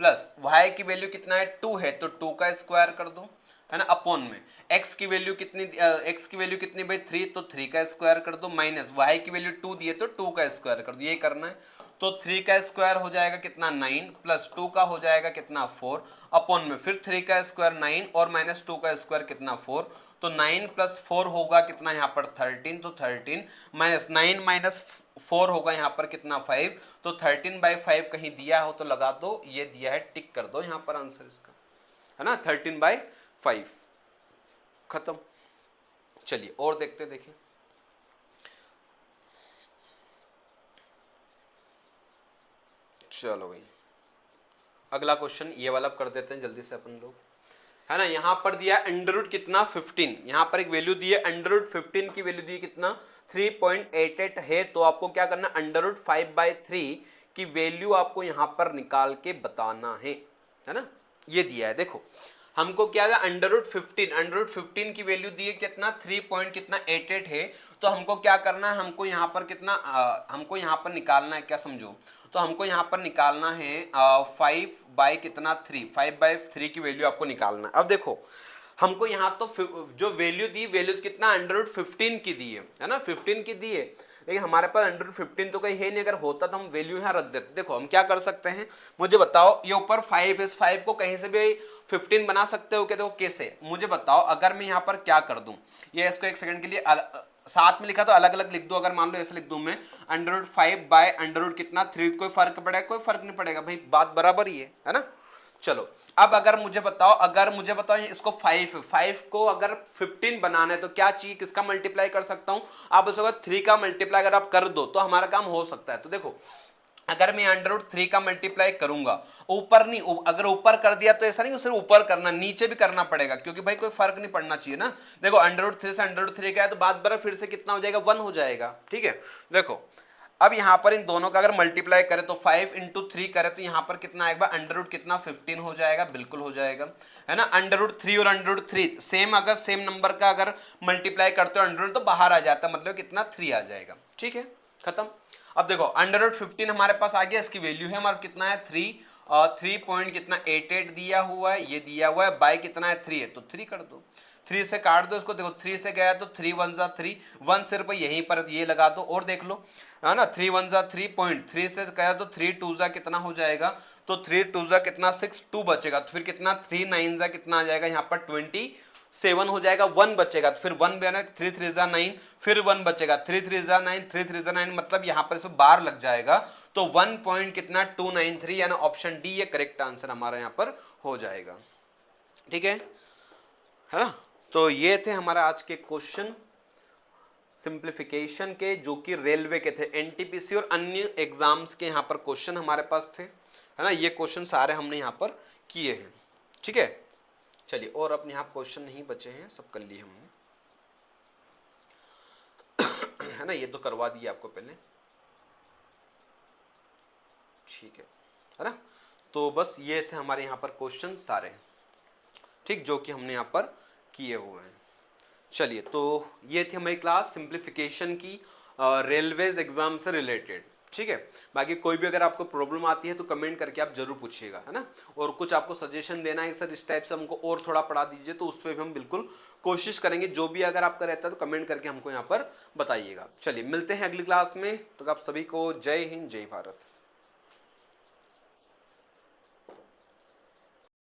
प्लस y की वैल्यू कितना है 2 है तो 2 का स्क्वायर कर दूं, है ना, अपॉन में x की वैल्यू कितनी, x की वैल्यू कितनी भाई 3 तो 3 का स्क्वायर कर दो, माइनस y की वैल्यू 2 दी है तो 2 का स्क्वायर कर दो, ये करना है। तो 3 का स्क्वायर हो जाएगा कितना 9 प्लस 2 का हो जाएगा कितना 4 अपॉन में फिर 3 का स्क्वायर 9 और माइनस 2 का स्क्वायर कितना 4, तो 9 प्लस 4 होगा कितना यहाँ पर 13, तो 13 माइनस 9 माइनस 4 होगा यहाँ पर कितना 5, तो 13/5 कहीं दिया हो तो लगा दो, ये दिया है टिक कर दो यहाँ पर आंसर इसका, है ना, 13/5 खत्म। चलिए और देखते, देखिए चलो भाई अगला क्वेश्चन ये वाला कर देते हैं जल्दी से अपन लोग, है ना। यहां पर दिया अंडर रूट कितना 15, यहां पर एक वैल्यू दी है अंडर रूट 15 की वैल्यू दी है कितना 3.88 है, तो आपको क्या करना अंडर रूट 5/3 की वैल्यू आपको यहां पर निकाल के बताना है। है ना, ये दिया है। देखो हमको क्या है, अंडर रूट 15 की वैल्यू दी है कितना 3 पॉइंट कितना 88 है। तो हमको क्या करना है, हमको यहाँ पर कितना हमको यहाँ पर निकालना है, क्या समझो, तो हमको यहाँ पर निकालना है 5/3 की वैल्यू आपको निकालना है। अब देखो हमको यहाँ तो जो वैल्यू दी, वैल्यू कितना अंडर रूट 15 की दी है ना, 15 की दी है, लेकिन हमारे पास अंडर रूट 15 तो कहीं है नहीं। अगर होता तो हम वैल्यू यहाँ रख देते। देखो हम क्या कर सकते हैं, मुझे बताओ, ये ऊपर 5 इस 5 को कहीं से भी 15 बना सकते हो क्या? देखो कैसे, मुझे बताओ, अगर मैं यहाँ पर क्या कर दूं, ये इसको एक सेकंड के लिए साथ में लिखा तो अलग अलग लिख दो। अगर मान लो ऐसे लिख दूं मैं अंडर रूट 5 कितना 3, कोई फर्क पड़ेगा? कोई फर्क नहीं पड़ेगा भाई, बात बराबर ही है ना। चलो अब अगर मुझे बताओ इसको 5 को अगर 15 बनाना है तो क्या चाहिए, किसका मल्टीप्लाई कर सकता हूं? आप उसको 3 का मल्टीप्लाई अगर आप कर दो तो हमारा काम हो सकता है। तो देखो अगर मैं अंडर रूट 3 का मल्टीप्लाई करूंगा, ऊपर नहीं, अगर ऊपर कर दिया तो ऐसा नहीं सिर्फ ऊपर करना, नीचे भी करना पड़ेगा, क्योंकि भाई कोई फर्क नहीं पड़ना चाहिए ना। देखो अंडर रूट 3 से अंडर रूट 3 का है तो बात बराबर, फिर से कितना हो जाएगा 1 हो जाएगा। ठीक है, देखो अब यहां पर इन दोनों का अगर मल्टीप्लाई करें तो 5 इंटू 3 करें तो यहां पर कितना आएगा, अंडर रूट कितना 15 हो जाएगा, बिल्कुल हो जाएगा, है ना। अंडर रूट 3 और अंडर रूट 3 सेम, अगर सेम नंबर का अगर मल्टीप्लाई करते हो अंडर रूट तो बाहर आ जाता है, मतलब कितना 3 आ जाएगा। ठीक है, खत्म। अब देखो अंडर रूट 15 हमारे पास आ गया, इसकी वैल्यू है हमारा कितना है 3, 3 पॉइंट कितना 88 दिया हुआ है, ये दिया हुआ है, बाय कितना है 3 है तो 3 कर दो, 3 से काट दो इसको। देखो 3 से गया तो 3 1 जा 3, 1 सिर्फ यहीं पर ये लगा दो और देख लो, है ना। 3 1 जा 3.3 से गया तो 3 2 जा कितना हो जाएगा, तो 3 2 जा कितना 6, 2 बचेगा, तो फिर कितना 3 9 जा कितना आ जाएगा यहाँ पर 27 हो जाएगा, 1 बचेगा, तो फिर 1 बना 3 3 जा 9, फिर 1 बचेगा, 3 3 जा 9, 3 3 जा 9, मतलब यहाँ पर इसमें बार लग जाएगा, तो 1 पॉइंट कितना 293, यानी ऑप्शन डी ये करेक्ट आंसर हमारा यहाँ पर हो जाएगा। ठीक है ना। तो ये थे हमारा आज के क्वेश्चन सिंप्लीफिकेशन के, जो कि रेलवे के थे, एनटीपीसी और अन्य एग्जाम्स के यहाँ पर क्वेश्चन हमारे पास थे, है ना। ये क्वेश्चन सारे हमने यहाँ पर किए हैं। ठीक है, चलिए, और अपने यहाँ क्वेश्चन नहीं बचे हैं, सब कर लिए हमने, है ना। ये तो करवा दिए आपको पहले, ठीक है ना। तो बस ये थे हमारे यहाँ पर क्वेश्चन सारे, ठीक, जो कि हमने यहाँ पर किए हुए हैं। चलिए, तो ये थी हमारी क्लास सिंप्लीफिकेशन की रेलवेज एग्जाम से रिलेटेड। ठीक है, बाकी कोई भी अगर आपको प्रॉब्लम आती है तो कमेंट करके आप जरूर पूछिएगा, है ना। और कुछ आपको सजेशन देना है सर इस टाइप से हमको और थोड़ा पढ़ा दीजिए, तो उस पर भी हम बिल्कुल कोशिश करेंगे। जो भी अगर आपका रहता है तो कमेंट करके हमको यहाँ पर बताइएगा। चलिए, मिलते हैं अगली क्लास में, तो आप सभी को जय हिंद, जय भारत।